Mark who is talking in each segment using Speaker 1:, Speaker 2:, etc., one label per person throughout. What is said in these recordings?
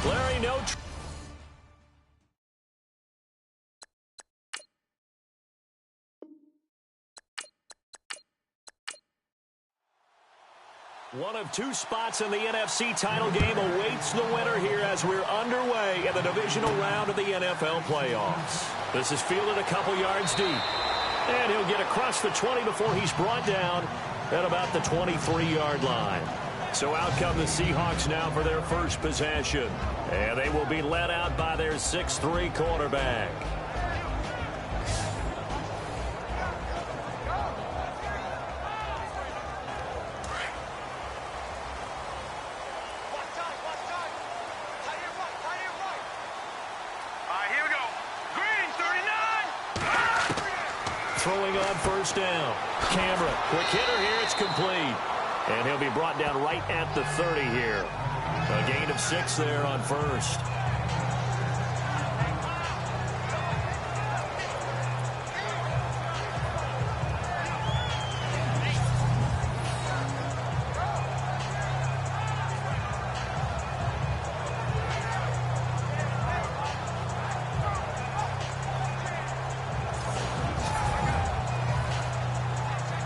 Speaker 1: Larry, no. One of two spots in the NFC title game awaits the winner here as we're underway in the divisional round of the NFL playoffs. This is fielded a couple yards deep. And he'll get across the 20 before he's brought down at about the 23-yard line. So out come the Seahawks now for their first possession. And they will be led out by their 6'3" quarterback. Throwing on first down. Cameron, quick hitter here, it's complete. And he'll be brought down right at the 30 here. A gain of 6 there on first.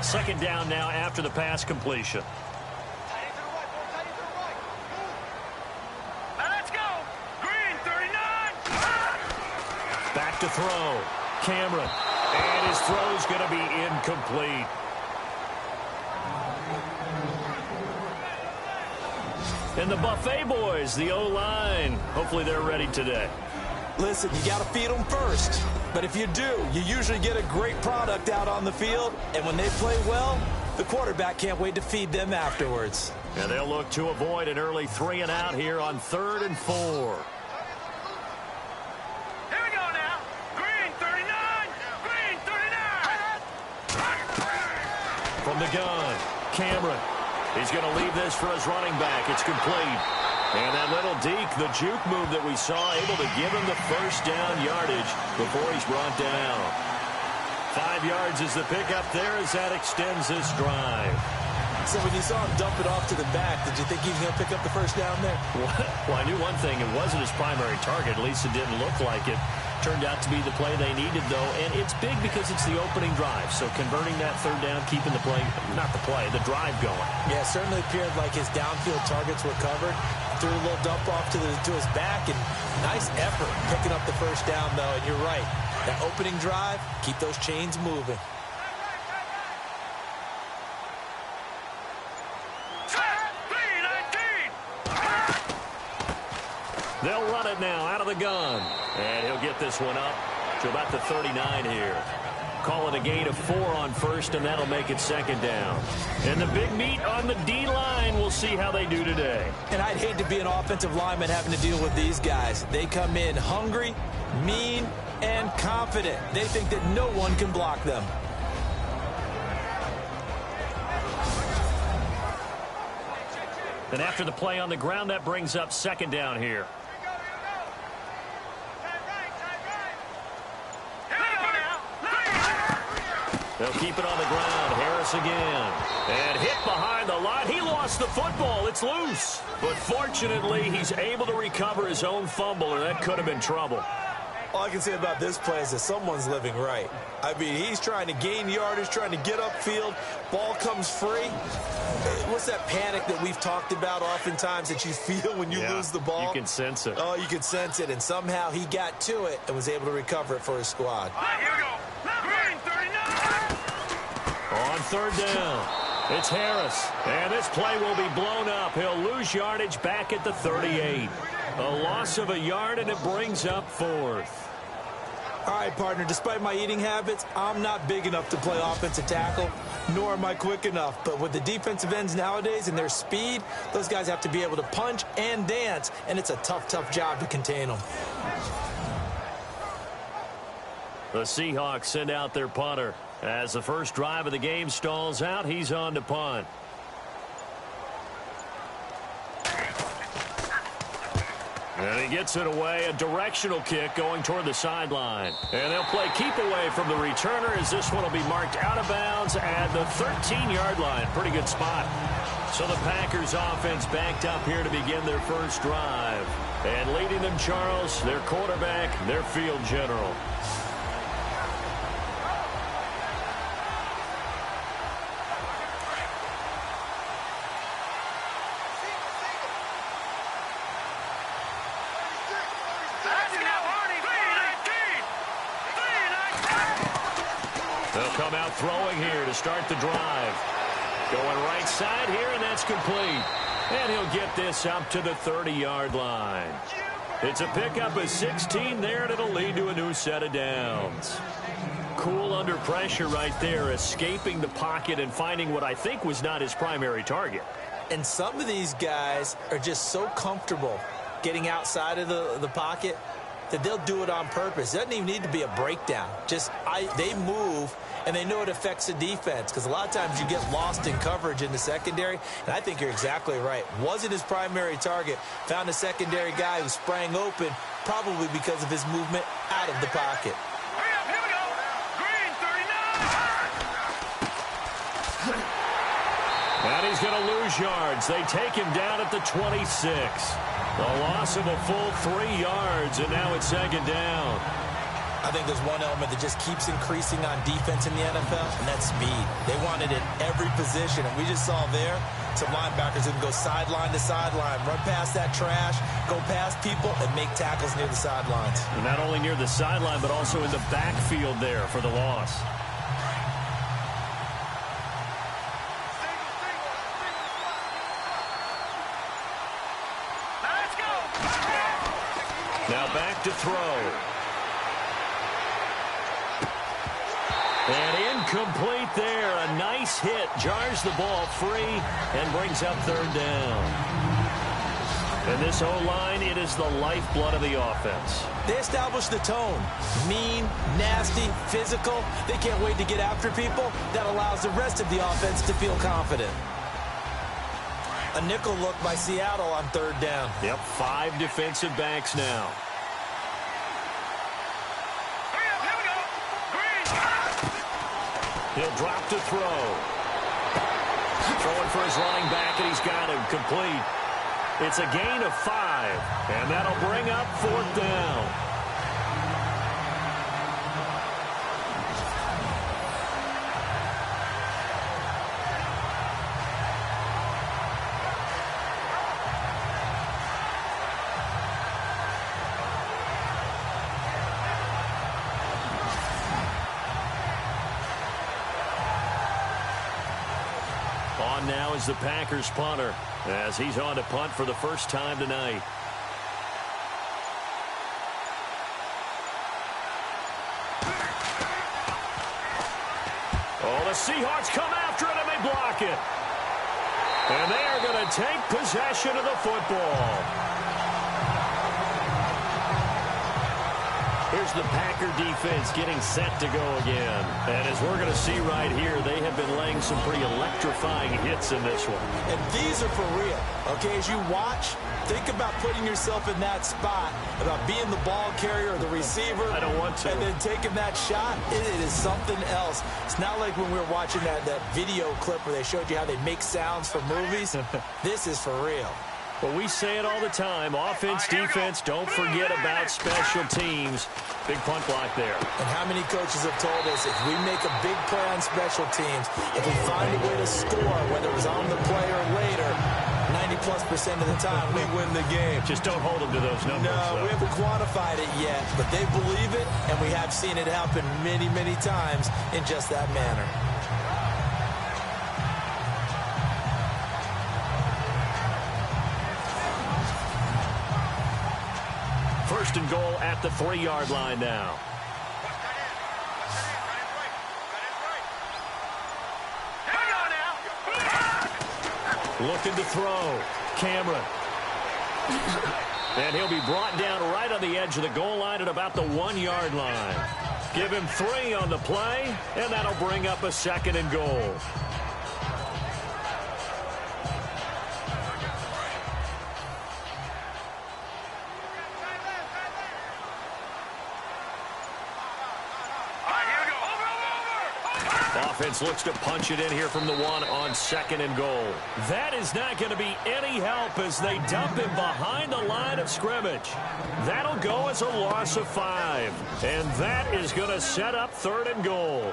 Speaker 1: Second down now after the pass completion.
Speaker 2: Let's go. Green 39.
Speaker 1: Back to throw. Cameron. And his throw's going to be incomplete. And the Buffet boys, the O-line. Hopefully they're ready today.
Speaker 3: Listen, you got to feed them first. But if you do, you usually get a great product out on the field. And when they play well, the quarterback can't wait to feed them afterwards.
Speaker 1: And they'll look to avoid an early 3 and out here on 3rd and 4.
Speaker 2: Here we go now. Green 39. Green 39.
Speaker 1: From the gun, Cameron. He's going to leave this for his running back. It's complete. And that little deke, the juke move that we saw, able to give him the first down yardage before he's brought down. 5 yards is the pickup there as that extends this drive.
Speaker 3: So when you saw him dump it off to the back, did you think he was going to pick up the first down there?
Speaker 1: Well, I knew one thing. It wasn't his primary target. At least it didn't look like it. Turned out to be the play they needed, though. And it's big because it's the opening drive. So converting that 3rd down, keeping the play, not the play, the drive going.
Speaker 3: Yeah, it certainly appeared like his downfield targets were covered. Threw a little dump off to his back, and nice effort picking up the first down, though. And you're right. That opening drive, keep those chains moving.
Speaker 1: They'll run it now out of the gun. And he'll get this one up to about the 39 here. Call it a gain of 4 on first, and that'll make it 2nd down. And the big meat on the D-line, we'll see how they do today.
Speaker 3: And I'd hate to be an offensive lineman having to deal with these guys. They come in hungry, mean, and confident. They think that no one can block them.
Speaker 1: And after the play on the ground, that brings up 2nd down here. They'll keep it on the ground. Harris again. And hit behind the line. He lost the football. It's loose. But fortunately, he's able to recover his own fumble, or that could have been trouble.
Speaker 3: All I can say about this play is that someone's living right. I mean, he's trying to gain yardage, trying to get upfield. Ball comes free. What's that panic that we've talked about oftentimes that you feel when you lose the ball?
Speaker 1: You can sense it.
Speaker 3: Oh, you can sense it. And somehow he got to it and was able to recover it for his squad.
Speaker 2: Here we go. Green 39.
Speaker 1: On 3rd down, it's Harris. And this play will be blown up. He'll lose yardage back at the 38. A loss of a yard, and it brings up 4th.
Speaker 3: All right, partner, despite my eating habits, I'm not big enough to play offensive tackle, nor am I quick enough. But with the defensive ends nowadays and their speed, those guys have to be able to punch and dance, and it's a tough, tough job to contain them.
Speaker 1: The Seahawks send out their punter. As the first drive of the game stalls out, he's on to punt. And he gets it away, a directional kick going toward the sideline. And they'll play keep away from the returner as this one will be marked out of bounds at the 13-yard line. Pretty good spot. So the Packers offense backed up here to begin their first drive. And leading them, Charles, their quarterback, their field general. They'll come out throwing here to start the drive. Going right side here, and that's complete. And he'll get this up to the 30-yard line. It's a pickup of 16 there, and it'll lead to a new set of downs. Cool under pressure right there, escaping the pocket and finding what I think was not his primary target.
Speaker 3: And some of these guys are just so comfortable getting outside of the pocket that they'll do it on purpose. It doesn't even need to be a breakdown. They move, and they know it affects the defense, because a lot of times you get lost in coverage in the secondary, and I think you're exactly right. Wasn't his primary target. Found a secondary guy who sprang open, probably because of his movement out of the pocket.
Speaker 2: Here we go. Green, 39.
Speaker 1: And he's going to lose yards. They take him down at the 26. A loss of a full 3 yards, and now it's second down.
Speaker 3: I think there's one element that just keeps increasing on defense in the NFL, and that's speed. They want it in every position, and we just saw there some linebackers who can go sideline to sideline, run past that trash, go past people, and make tackles near the sidelines.
Speaker 1: And not only near the sideline, but also in the backfield there for the loss. Now back to throw. And incomplete there. A nice hit. Jars the ball free and brings up third down. And this O-line, it is the lifeblood of the offense.
Speaker 3: They establish the tone. Mean, nasty, physical. They can't wait to get after people. That allows the rest of the offense to feel confident. A nickel look by Seattle on third down.
Speaker 1: Yep, 5 defensive backs now. He'll drop to throw. Throwing for his running back, and he's got him complete. It's a gain of 5, and that'll bring up fourth down. On now is the Packers punter, as he's on to punt for the first time tonight. Oh, the Seahawks come after it, and they block it. And they are going to take possession of the football. Here's the Packer defense getting set to go again. And as we're going to see right here, they have been laying some pretty electrifying hits in this one.
Speaker 3: And these are for real. Okay, as you watch, think about putting yourself in that spot, about being the ball carrier or the receiver.
Speaker 1: I don't want to.
Speaker 3: And then taking that shot, it is something else. It's not like when we were watching that video clip where they showed you how they make sounds for movies. This is for real.
Speaker 1: Well, we say it all the time. Offense, defense, don't forget about special teams. Big punt block there.
Speaker 3: And how many coaches have told us if we make a big play on special teams, if we find a way to score, whether it was on the play or later, 90+% of the time, we win the game.
Speaker 1: Just don't hold them to those numbers.
Speaker 3: No, we haven't quantified it yet, but they believe it, and we have seen it happen many, many times in just that manner.
Speaker 1: First and goal at the 3-yard line now. Looking to throw. Cameron. And he'll be brought down right on the edge of the goal line at about the 1-yard line. Give him 3 on the play, and that'll bring up a second and goal. Offense looks to punch it in here from the 1 on 2nd and goal. That is not going to be any help as they dump him behind the line of scrimmage. That'll go as a loss of 5. And that is going to set up 3rd and goal.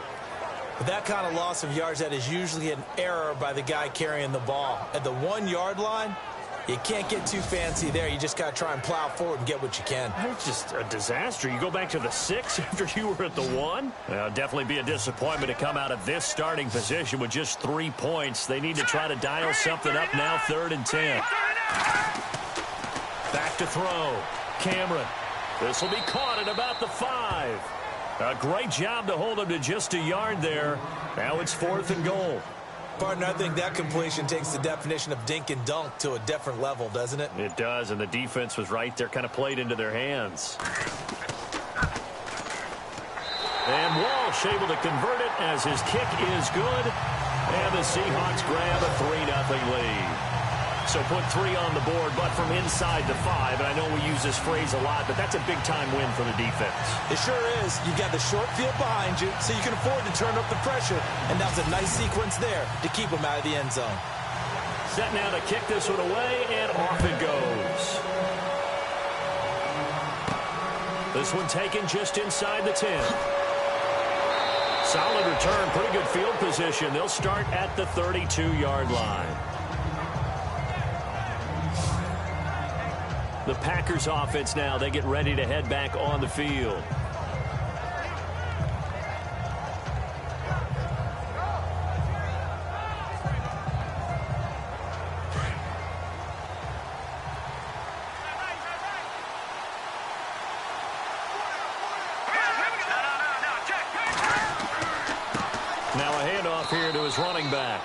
Speaker 3: With that kind of loss of yards, that is usually an error by the guy carrying the ball. At the 1-yard line, you can't get too fancy there. You just got to try and plow forward and get what you can.
Speaker 1: It's just a disaster. You go back to the 6 after you were at the 1? Well, definitely be a disappointment to come out of this starting position with just 3 points. They need to try to dial something up now, 3rd and 10. Back to throw. Cameron. This will be caught at about the 5. A great job to hold him to just a yard there. Now it's 4th and goal.
Speaker 3: Partner, I think that completion takes the definition of dink and dunk to a different level, doesn't it?
Speaker 1: It does, and the defense was right there, kind of played into their hands. And Walsh able to convert it as his kick is good. And the Seahawks grab a 3-0 lead. So put 3 on the board, but from inside the 5. And I know we use this phrase a lot, but that's a big-time win for the defense.
Speaker 3: It sure is. You got the short field behind you, so you can afford to turn up the pressure. And that was a nice sequence there to keep them out of the end zone.
Speaker 1: Set now to kick this one away, and off it goes. This one taken just inside the 10. Solid return, pretty good field position. They'll start at the 32-yard line. The Packers offense now, they get ready to head back on the field. Now a handoff here to his running back.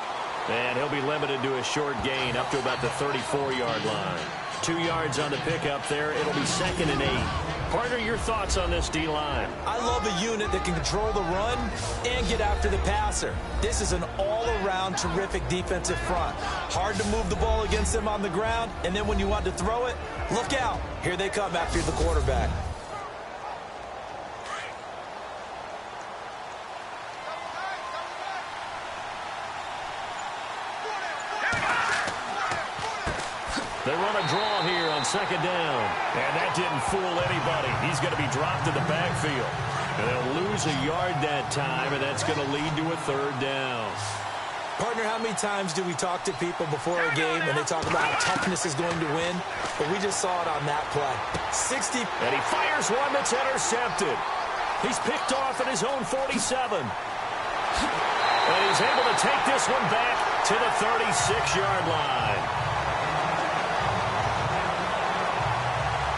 Speaker 1: And he'll be limited to a short gain up to about the 34-yard line. 2 yards on the pickup there. It'll be 2nd and 8. Partner, your thoughts on this D-line?
Speaker 3: I love a unit that can control the run and get after the passer. This is an all-around terrific defensive front. Hard to move the ball against them on the ground, and then when you want to throw it, look out. Here they come after the quarterback.
Speaker 1: They run a draw here on 2nd down. And that didn't fool anybody. He's going to be dropped in the backfield. And they'll lose a yard that time, and that's going to lead to a 3rd down.
Speaker 3: Partner, how many times do we talk to people before a game and they talk about how toughness is going to win? But we just saw it on that play. 60.
Speaker 1: And he fires one that's intercepted. He's picked off at his own 47. And he's able to take this one back to the 36-yard line.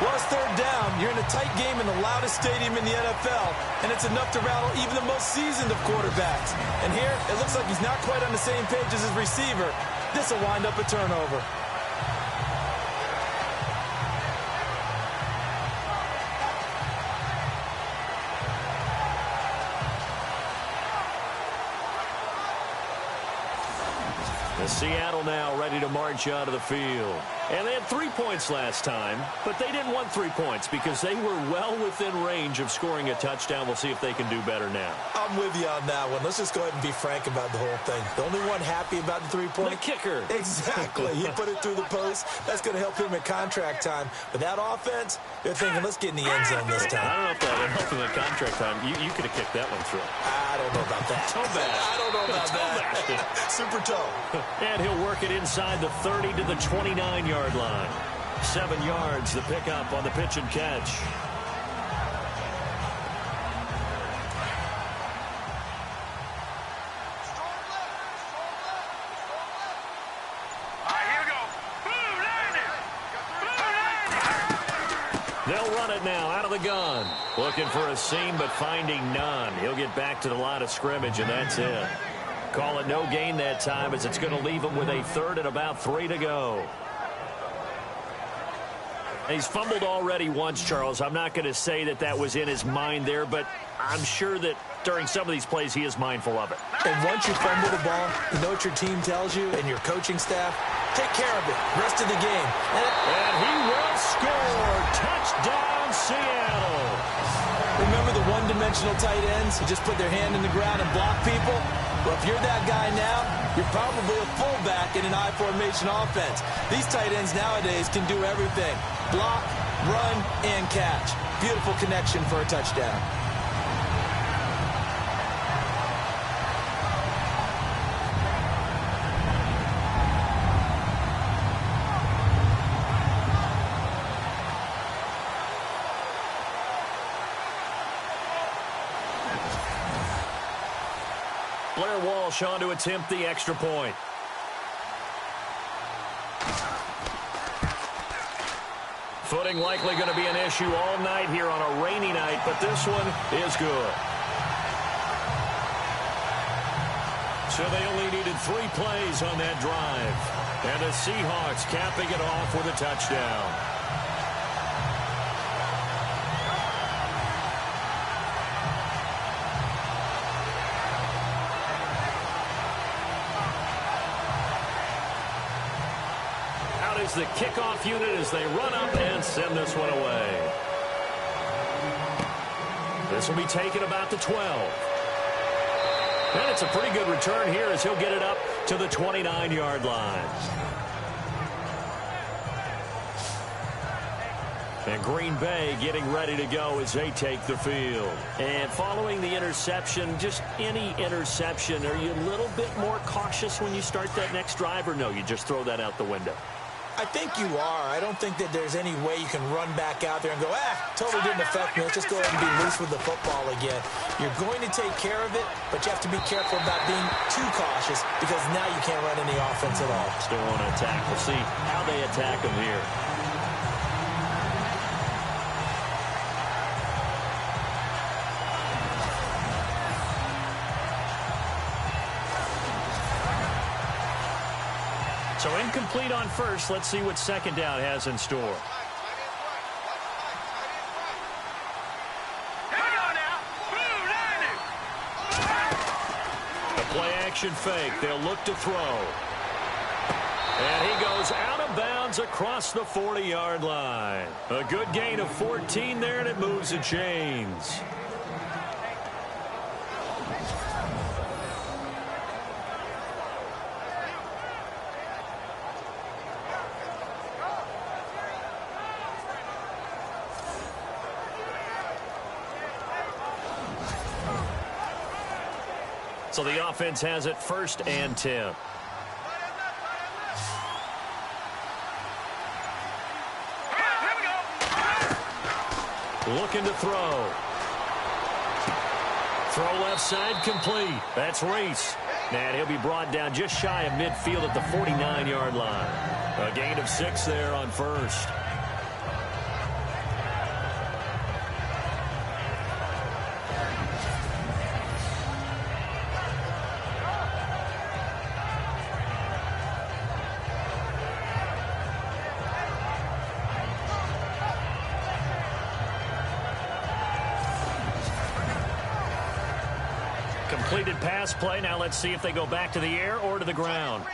Speaker 3: Well, it's 3rd down. You're in a tight game in the loudest stadium in the NFL, and it's enough to rattle even the most seasoned of quarterbacks. And here, it looks like he's not quite on the same page as his receiver. This will wind up a turnover.
Speaker 1: Seattle now ready to march out of the field. And they had 3 points last time, but they didn't want 3 points because they were well within range of scoring a touchdown. We'll see if they can do better now.
Speaker 3: I'm with you on that one. Let's just go ahead and be frank about the whole thing. The only one happy about the 3-point?
Speaker 1: The kicker.
Speaker 3: Exactly. He put it through the post. That's going to help him at contract time. But that offense, they're thinking, let's get in the end zone this time.
Speaker 1: I don't know if that would help him at contract time. You could have kicked that one through.
Speaker 3: I don't know about that.
Speaker 1: Toe bash.
Speaker 3: I don't know about that. Super toe.
Speaker 1: And he'll work it inside the 30 to the 29-yard line. 7 yards, the pickup on the pitch and catch. They'll run it now out of the gun. Looking for a seam, but finding none. He'll get back to the line of scrimmage, and that's it. Call it no gain that time as it's going to leave him with a 3rd and about 3 to go. He's fumbled already once, Charles. I'm not going to say that that was in his mind there, but I'm sure that during some of these plays he is mindful of it.
Speaker 3: And once you fumble the ball, you know what your team tells you and your coaching staff? Take care of it. Rest of the game.
Speaker 1: And he will score. Touchdown, Seattle.
Speaker 3: Remember the one-dimensional tight ends who just put their hand in the ground and block people? Well, if you're that guy now, you're probably a fullback in an I formation offense. These tight ends nowadays can do everything. Block, run, and catch. Beautiful connection for a touchdown.
Speaker 1: Blair Walsh on to attempt the extra point. Footing likely going to be an issue all night here on a rainy night, but this one is good. So they only needed 3 plays on that drive. And the Seahawks capping it off with a touchdown. Is the kickoff unit as they run up and send this one away. This will be taken about the 12. And it's a pretty good return here as he'll get it up to the 29-yard line. And Green Bay getting ready to go as they take the field. And following the interception, just any interception, are you a little bit more cautious when you start that next drive, or no, you just throw that out the window?
Speaker 3: I think you are. I don't think that there's any way you can run back out there and go, totally didn't affect me. Let's just go ahead and be loose with the football again. You're going to take care of it, but you have to be careful about being too cautious because now you can't run any offense at all.
Speaker 1: Still want to attack. We'll see how they attack them here. So incomplete on first. Let's see what second down has in store. A play-action fake. They'll look to throw. And he goes out of bounds across the 40-yard line. A good gain of 14 there, and it moves the chains. So the offense has it 1st and 10. Looking to throw. Throw left side complete. That's Reese. And he'll be brought down just shy of midfield at the 49-yard line. A gain of 6 there on first. Completed pass play. Now let's see if they go back to the air or to the ground.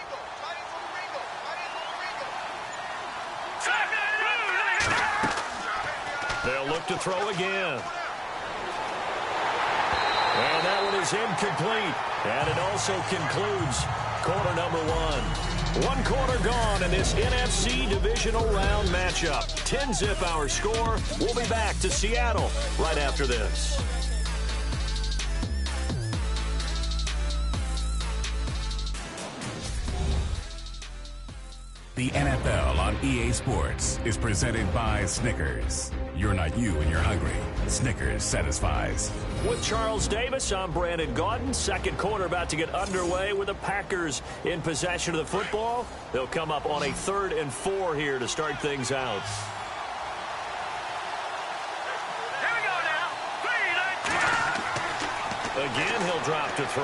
Speaker 1: They'll look to throw again. And that one is incomplete. And it also concludes quarter number 1. 1 quarter gone in this NFC Divisional Round matchup. 10-zip our score. We'll be back to Seattle right after this.
Speaker 4: The NFL on EA Sports is presented by Snickers. You're not you when you're hungry. Snickers satisfies.
Speaker 1: With Charles Davis, I'm Brandon Gaudin. Second quarter about to get underway with the Packers in possession of the football. They'll come up on a 3rd and 4 here to start things out.
Speaker 2: Here we go now.
Speaker 1: Again, he'll drop to throw.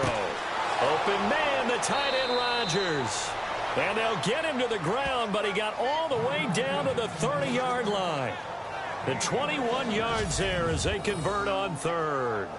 Speaker 1: Open man, the tight end Rodgers. And they'll get him to the ground, but he got all the way down to the 30-yard line. The 21 yards there as they convert on 3rd.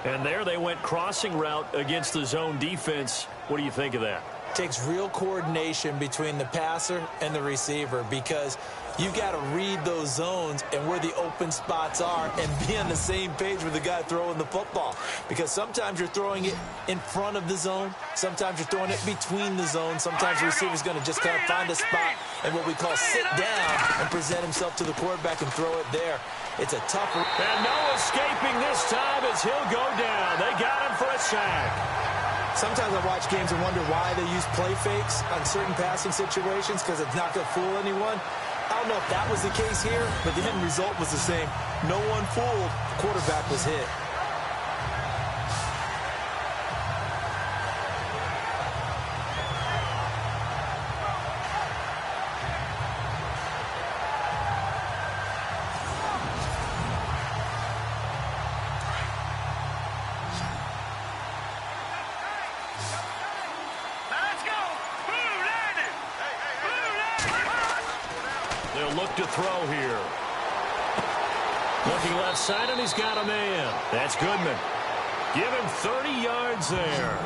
Speaker 1: And there they went crossing route against the zone defense. What do you think of that?
Speaker 3: takes real coordination between the passer and the receiver because you got to read those zones and where the open spots are and be on the same page with the guy throwing the football. Because sometimes you're throwing it in front of the zone. Sometimes you're throwing it between the zones. Sometimes the receiver's going to just kind of find a spot and what we call sit down and present himself to the quarterback and throw it there. It's a tough...
Speaker 1: And no escaping this time as he'll go down. They got him for a sack.
Speaker 3: Sometimes I watch games and wonder why they use play fakes on certain passing situations because it's not going to fool anyone. I don't know if that was the case here, but the end result was the same. No one fooled. The quarterback was hit.
Speaker 1: They'll look to throw here. Looking left side, and he's got a man. That's Goodman. Give him 30 yards there.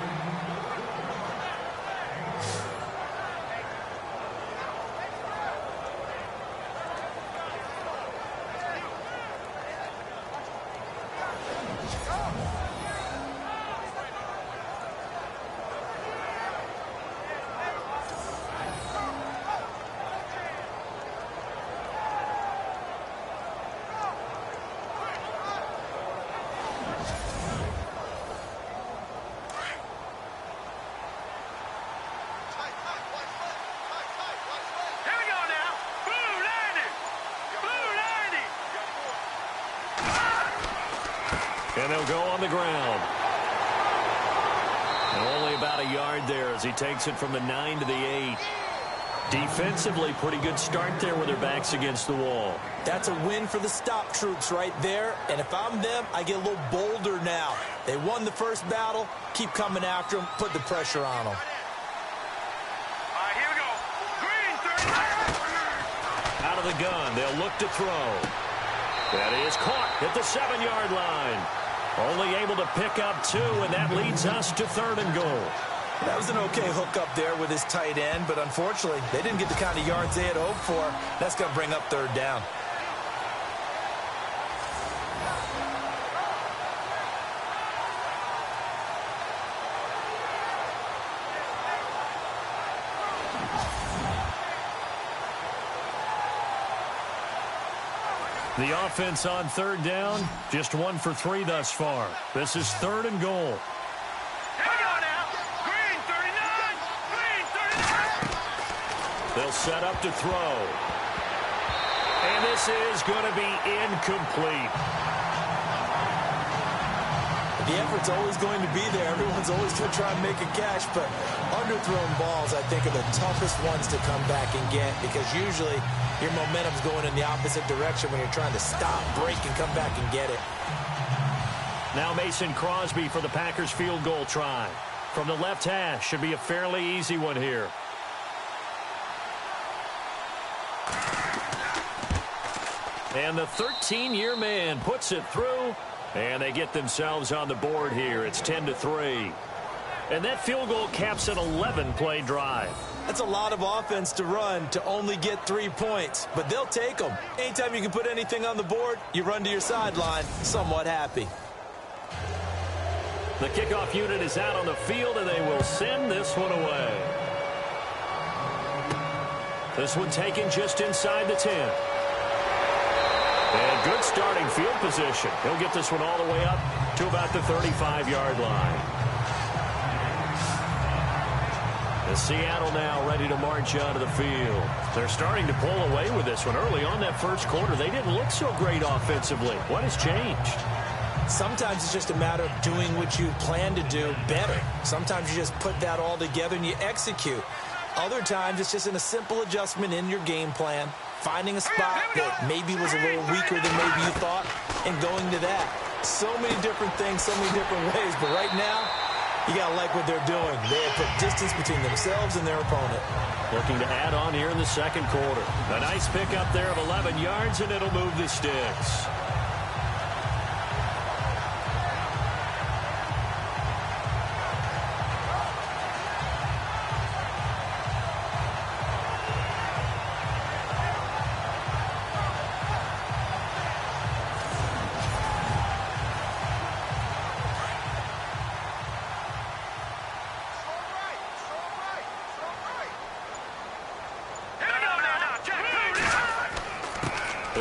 Speaker 1: And they'll go on the ground. And only about a yard there as he takes it from the 9 to the 8. Defensively, pretty good start there with their backs against the wall.
Speaker 3: That's a win for the stop troops right there. And if I'm them, I get a little bolder now. They won the first battle. Keep coming after them. Put the pressure on them.
Speaker 2: All right, here we go. Green, 30.
Speaker 1: Out of the gun, they'll look to throw. That is caught at the 7-yard line. Only able to pick up 2, and that leads us to 3rd and goal.
Speaker 3: That was an okay hook up there with his tight end, but unfortunately, they didn't get the kind of yards they had hoped for. That's going to bring up 3rd down.
Speaker 1: The offense on 3rd down, just 1 for 3 thus far. This is 3rd and goal.
Speaker 2: Here we go now. Green, 39. Green, 39.
Speaker 1: They'll set up to throw. And this is going to be incomplete.
Speaker 3: The effort's always going to be there. Everyone's always going to try and make a catch, but underthrown balls, I think, are the toughest ones to come back and get because usually your momentum's going in the opposite direction when you're trying to stop, break, and come back and get it.
Speaker 1: Now Mason Crosby for the Packers field goal try. From the left hash, should be a fairly easy one here. And the 13-year man puts it through, and they get themselves on the board here. It's 10-3. And that field goal caps an 11-play drive.
Speaker 3: That's a lot of offense to run to only get 3 points, but they'll take them. Anytime you can put anything on the board, you run to your sideline somewhat happy.
Speaker 1: The kickoff unit is out on the field, and they will send this one away. This one taken just inside the 10. And good starting field position. He'll get this one all the way up to about the 35-yard line. And Seattle now ready to march out of the field. They're starting to pull away with this one. Early on that first quarter, they didn't look so great offensively. What has changed?
Speaker 3: Sometimes it's just a matter of doing what you plan to do better. Sometimes you just put that all together and you execute. Other times it's just in a simple adjustment in your game plan, finding a spot that maybe was a little weaker than maybe you thought, and going to that. So many different things, so many different ways, but right now, you got to like what they're doing. They have put distance between themselves and their opponent.
Speaker 1: Looking to add on here in the second quarter. A nice pickup there of 11 yards, and it'll move the sticks.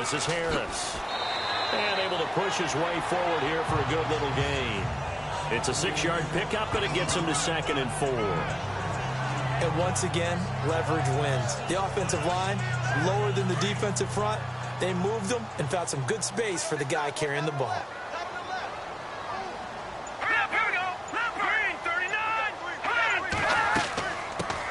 Speaker 1: This is Harris. And able to push his way forward here for a good little gain. It's a 6-yard pickup, and it gets him to 2nd and 4.
Speaker 3: And once again, leverage wins. The offensive line, lower than the defensive front. They moved them and found some good space for the guy carrying the ball.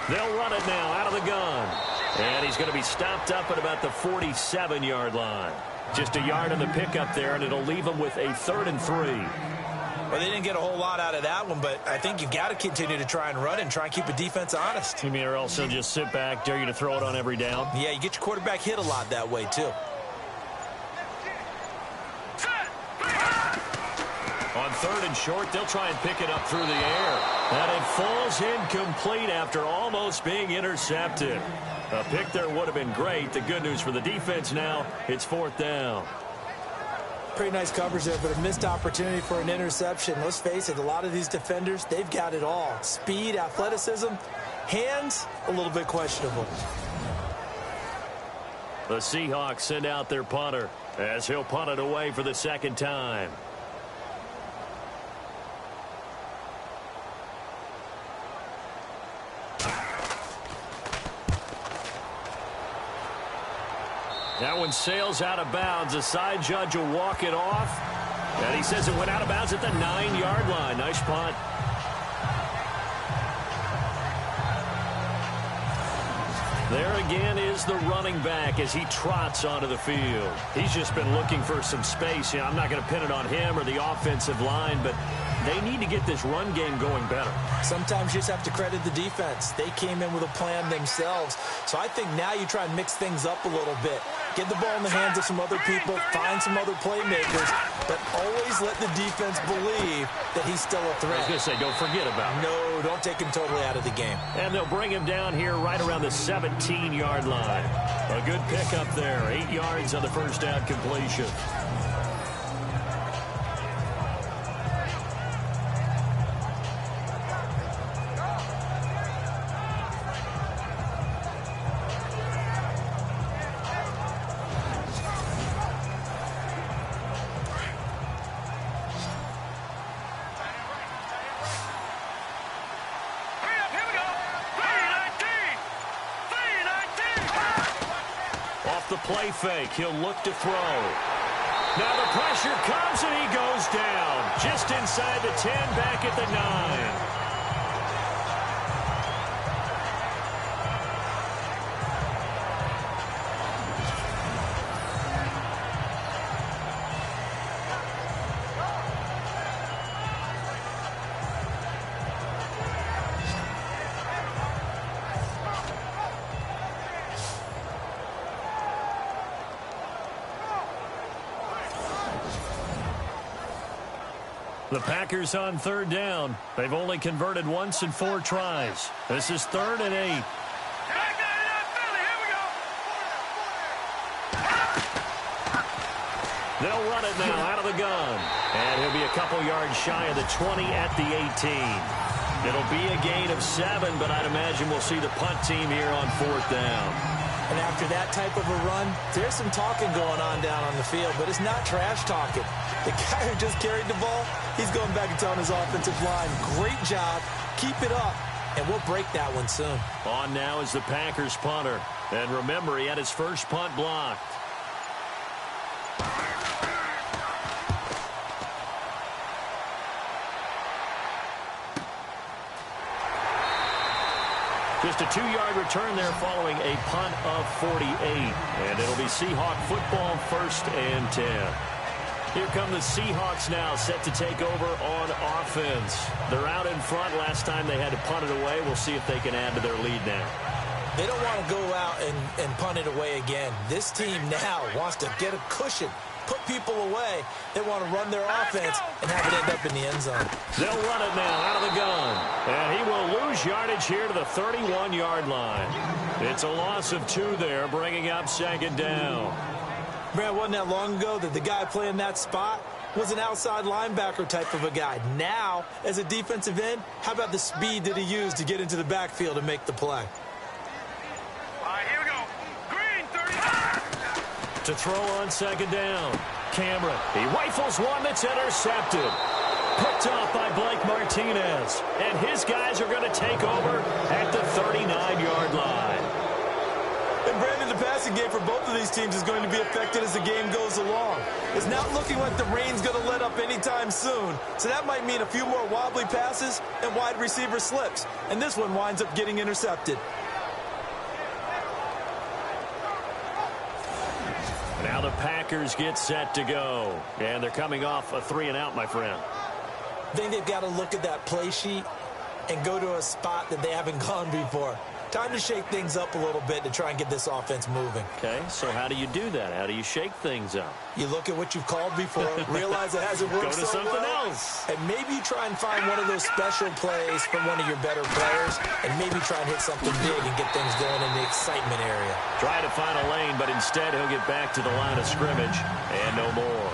Speaker 1: They'll run it now out of the gun. And he's going to be stopped up at about the 47-yard line. Just a yard on the pickup there, and it'll leave him with a 3rd and 3.
Speaker 3: Well, they didn't get a whole lot out of that one, but I think you've got to continue to try and run and try and keep a defense honest.
Speaker 1: You mean or else they'll just sit back, dare you to throw it on every down?
Speaker 3: Yeah, you get your quarterback hit a lot that way, too.
Speaker 1: On 3rd and short, they'll try and pick it up through the air. And it falls incomplete after almost being intercepted. A pick there would have been great. The good news for the defense now, it's 4th down.
Speaker 3: Pretty nice coverage there, but a missed opportunity for an interception. Let's face it, a lot of these defenders, they've got it all. Speed, athleticism, hands, a little bit questionable.
Speaker 1: The Seahawks send out their punter as he'll punt it away for the 2nd time. That one sails out of bounds. The side judge will walk it off. And he says it went out of bounds at the 9-yard line. Nice punt. There again is the running back as he trots onto the field. He's just been looking for some space. I'm not going to pin it on him or the offensive line, but they need to get this run game going better.
Speaker 3: Sometimes you just have to credit the defense. They came in with a plan themselves. So I think now you try and mix things up a little bit. Get the ball in the hands of some other people, find some other playmakers, but always let the defense believe that he's still a threat.
Speaker 1: I was going to say, don't forget about him.
Speaker 3: No, don't take him totally out of the game.
Speaker 1: And they'll bring him down here right around the 17-yard line. A good pickup there, 8 yards on the first down completion. The play fake. He'll look to throw. Now the pressure comes and he goes down. Just inside the 10, back at the 9. The Packers on 3rd down. They've only converted once in 4 tries. This is 3rd and 8. They'll run it now out of the gun. And he'll be a couple yards shy of the 20 at the 18. It'll be a gain of 7, but I'd imagine we'll see the punt team here on 4th down.
Speaker 3: And after that type of a run, there's some talking going on down on the field, but it's not trash talking. The guy who just carried the ball, he's going back and telling his offensive line, great job, keep it up, and we'll break that one soon.
Speaker 1: On now is the Packers punter. And remember, he had his first punt blocked. Just a 2-yard return there following a punt of 48. And it'll be Seahawk football, 1st and 10. Here come the Seahawks now, set to take over on offense. They're out in front. Last time they had to punt it away. We'll see if they can add to their lead now.
Speaker 3: They don't want to go out and punt it away again. This team now wants to get a cushion, put people away. They want to run their offense and have it end up in the end zone.
Speaker 1: They'll run it now out of the gun. And he will lose yardage here to the 31-yard line. It's a loss of 2 there, bringing up 2nd down.
Speaker 3: Man, wasn't that long ago that the guy playing that spot was an outside linebacker type of a guy. Now, as a defensive end, how about the speed that he used to get into the backfield and make the play?
Speaker 2: All right, here we go. Green, 35.
Speaker 1: to throw on second down. Cameron, he rifles one that's intercepted. Picked off by Blake Martinez. And his guys are going to take over at the 39-yard line.
Speaker 3: And Brandon, the passing game for both of these teams is going to be affected as the game goes along. It's not looking like the rain's going to let up anytime soon. So that might mean a few more wobbly passes and wide receiver slips. And this one winds up getting intercepted.
Speaker 1: Now the Packers get set to go. And they're coming off a 3-and-out, my friend.
Speaker 3: I think they've got to look at that play sheet and go to a spot that they haven't gone before. Time to shake things up a little bit to try and get this offense moving.
Speaker 1: Okay, so how do you do that? How do you shake things up?
Speaker 3: You look at what you've called before, realize it hasn't worked
Speaker 1: so
Speaker 3: so
Speaker 1: something
Speaker 3: well,
Speaker 1: else.
Speaker 3: and maybe you try and find one of those special plays from one of your better players, and maybe try and hit something big and get things going in the excitement area.
Speaker 1: Try to find a lane, but instead he'll get back to the line of scrimmage, and no more.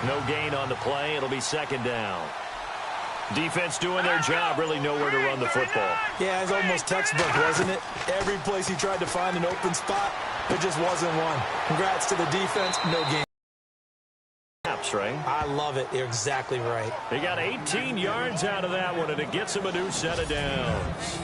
Speaker 1: No gain on the play. It'll be second down. Defense doing their job, really nowhere to run the football.
Speaker 3: Yeah, it's almost textbook, wasn't it? Every place he tried to find an open spot, there just wasn't one. Congrats to the defense, no game.
Speaker 1: Right?
Speaker 3: I love it. You're exactly right.
Speaker 1: They got 18 yards out of that one, and it gets him a new set of downs.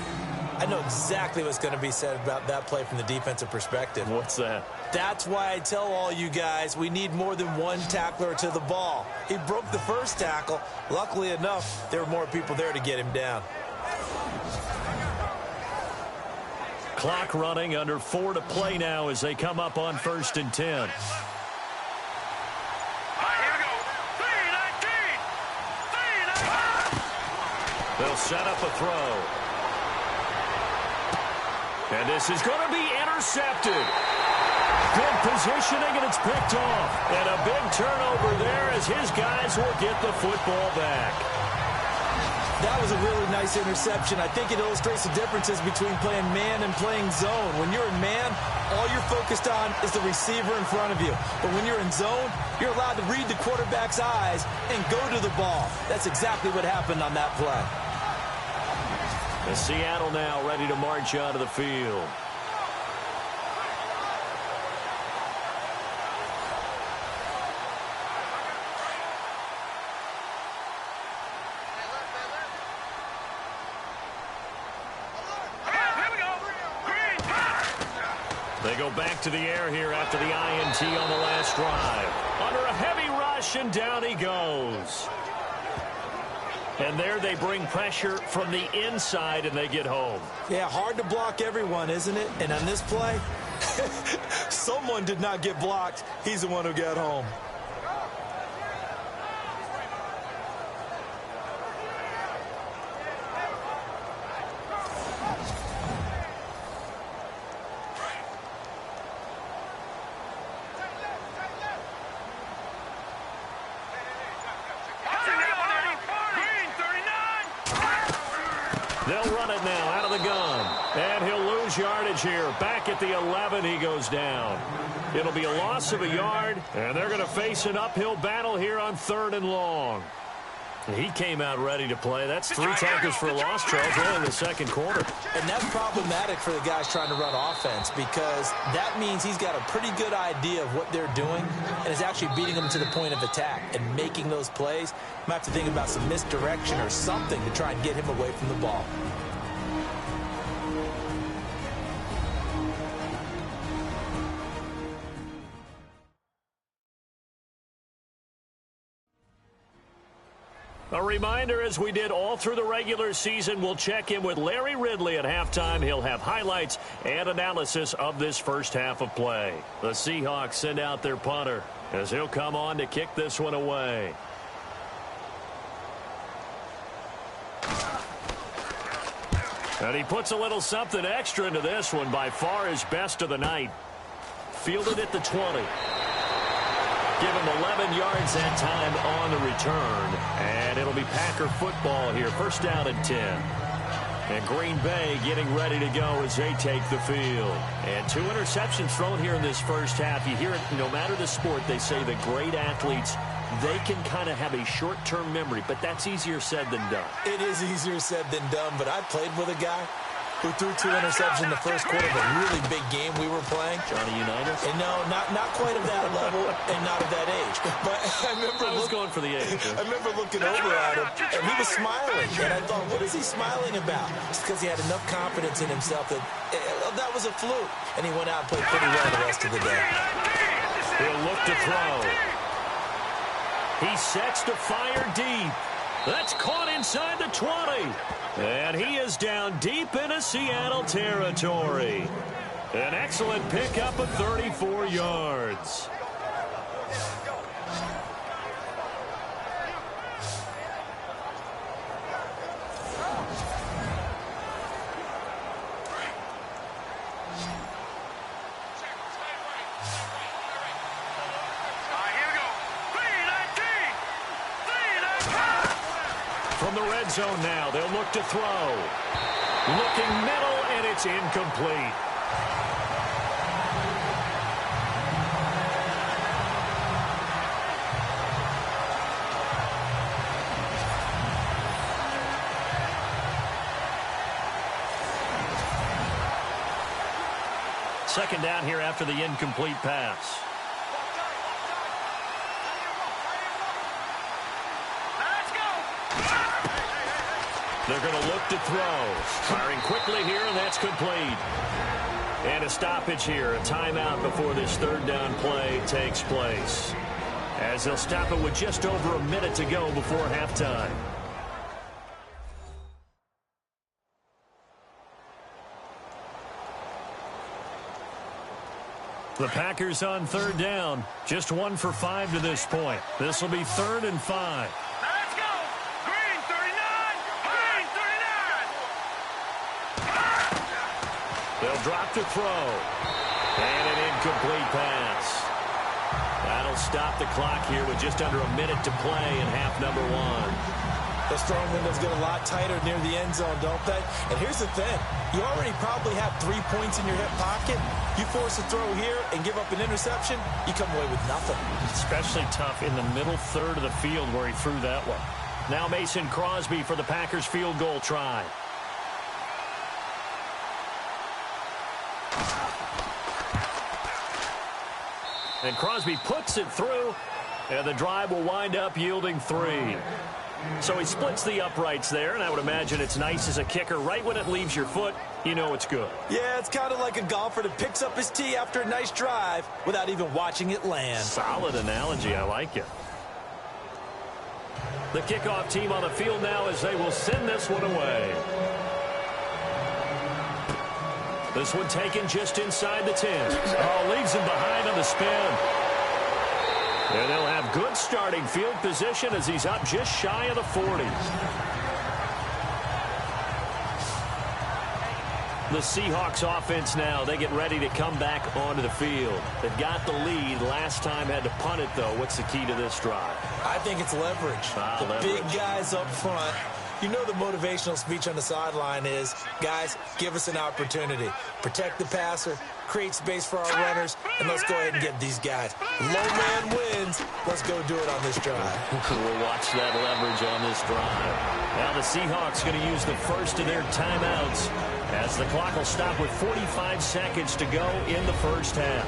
Speaker 3: I know exactly what's going to be said about that play from the defensive perspective.
Speaker 1: What's that?
Speaker 3: That's why I tell all you guys we need more than one tackler to the ball. He broke the first tackle. Luckily enough, there were more people there to get him down.
Speaker 1: Clock running, under 4 to play now as they come up on 1st and 10. They'll set up a throw. And this is going to be intercepted. Good positioning, and it's picked off. And a big turnover there as his guys will get the football back.
Speaker 3: That was a really nice interception. I think it illustrates the differences between playing man and playing zone. When you're in man, all you're focused on is the receiver in front of you. But when you're in zone, you're allowed to read the quarterback's eyes and go to the ball. That's exactly what happened on that play.
Speaker 1: And Seattle now ready to march onto the field. They go back to the air here after the INT on the last drive. Under a heavy rush, and down he goes. And there they bring pressure from the inside, and they get home.
Speaker 3: Yeah, hard to block everyone, isn't it? And on this play, someone did not get blocked. He's the one who got home.
Speaker 1: They'll run it now out of the gun. And he'll lose yardage here. Back at the 11, he goes down. It'll be a loss of a yard, and they're going to face an uphill battle here on 3rd and long. He came out ready to play. That's 3 tackles for a loss, Charles, really in the second quarter.
Speaker 3: And that's problematic for the guys trying to run offense because that means he's got a pretty good idea of what they're doing and is actually beating them to the point of attack and making those plays. Might have to think about some misdirection or something to try and get him away from the ball.
Speaker 1: A reminder, as we did all through the regular season, we'll check in with Larry Ridley at halftime. He'll have highlights and analysis of this first half of play. The Seahawks send out their punter as he'll come on to kick this one away. And he puts a little something extra into this one, by far his best of the night. Fielded at the 20. Give him 11 yards that time on the return. And it'll be Packer football here. 1st down and 10. And Green Bay getting ready to go as they take the field. And 2 interceptions thrown here in this first half. You hear it, no matter the sport, they say the great athletes, they can kind of have a short-term memory, but that's easier said than done.
Speaker 3: It is easier said than done, but I played with a guy who threw 2 interceptions in the first quarter of a really big game we were playing.
Speaker 1: Johnny Unitas?
Speaker 3: And no, not quite of that level and not of that age. But I
Speaker 1: was going for the age.
Speaker 3: I remember looking over at him, and he was smiling. And I thought, what is he smiling about? It's because he had enough confidence in himself that that was a fluke. And he went out and played pretty well the rest of the day.
Speaker 1: He'll look to throw. He sets to fire deep. That's caught inside the 20. And he is down deep into Seattle territory. An excellent pickup of 34 yards. From the red zone now, they'll look to throw. Looking middle, and it's incomplete. Second down here after the incomplete pass. They're going to look to throw. Firing quickly here, and that's complete. And a stoppage here, a timeout before this third down play takes place. As they'll stop it with just over a minute to go before halftime. The Packers on third down. Just 1 for 5 to this point. This will be 3rd and 5. They'll drop to throw. And an incomplete pass. That'll stop the clock here with just under a minute to play in half number 1.
Speaker 3: The strong windows get a lot tighter near the end zone, don't they? And here's the thing. You already probably have 3 points in your hip pocket. You force a throw here and give up an interception, you come away with nothing.
Speaker 1: Especially tough in the middle third of the field where he threw that one. Now Mason Crosby for the Packers field goal try. And Crosby puts it through, and the drive will wind up yielding 3. So he splits the uprights there, and I would imagine it's nice as a kicker. Right when it leaves your foot, you know it's good.
Speaker 3: Yeah, it's kind of like a golfer that picks up his tee after a nice drive without even watching it land.
Speaker 1: Solid analogy. I like it. The kickoff team on the field now as they will send this one away. This one taken just inside the 10. Oh, leaves him behind on the spin. And they'll have good starting field position as he's up just shy of the 40. The Seahawks offense now, they get ready to come back onto the field. They've got the lead. Last time had to punt it, though. What's the key to this drive?
Speaker 3: I think it's leverage. The big guys up front. You know the motivational speech on the sideline is, guys, give us an opportunity. Protect the passer, create space for our runners, and let's go ahead and get these guys. Low man wins. Let's go do it on this drive.
Speaker 1: We'll watch that leverage on this drive. Now the Seahawks going to use the first of their timeouts as the clock will stop with 45 seconds to go in the first half.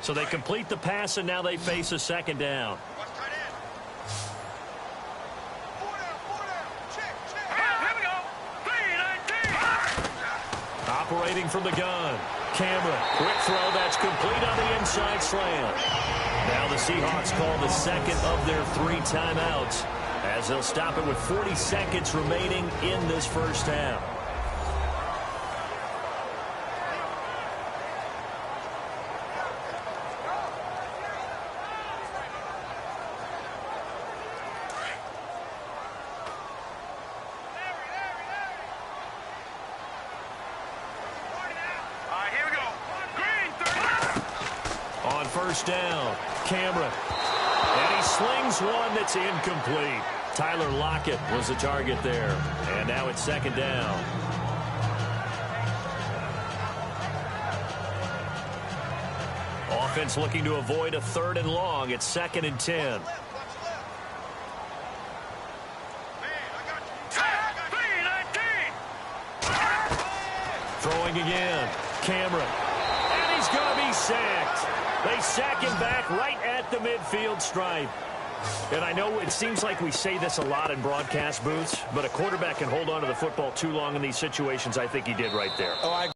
Speaker 1: So they complete the pass, and now they face a second down. Operating from the gun. Cameron, quick throw, that's complete on the inside slant. Now the Seahawks call the second of their 3 timeouts as they'll stop it with 40 seconds remaining in this first half. First down, Cameron. And he slings one that's incomplete. Tyler Lockett was the target there. And now it's second down. Offense looking to avoid a 3rd and long. It's 2nd and 10. Throwing again. Cameron. And he's going to be sacked. They sack him back right at the midfield stripe. And I know it seems like we say this a lot in broadcast booths, but a quarterback can hold on to the football too long in these situations. I think he did right there.
Speaker 3: Oh, I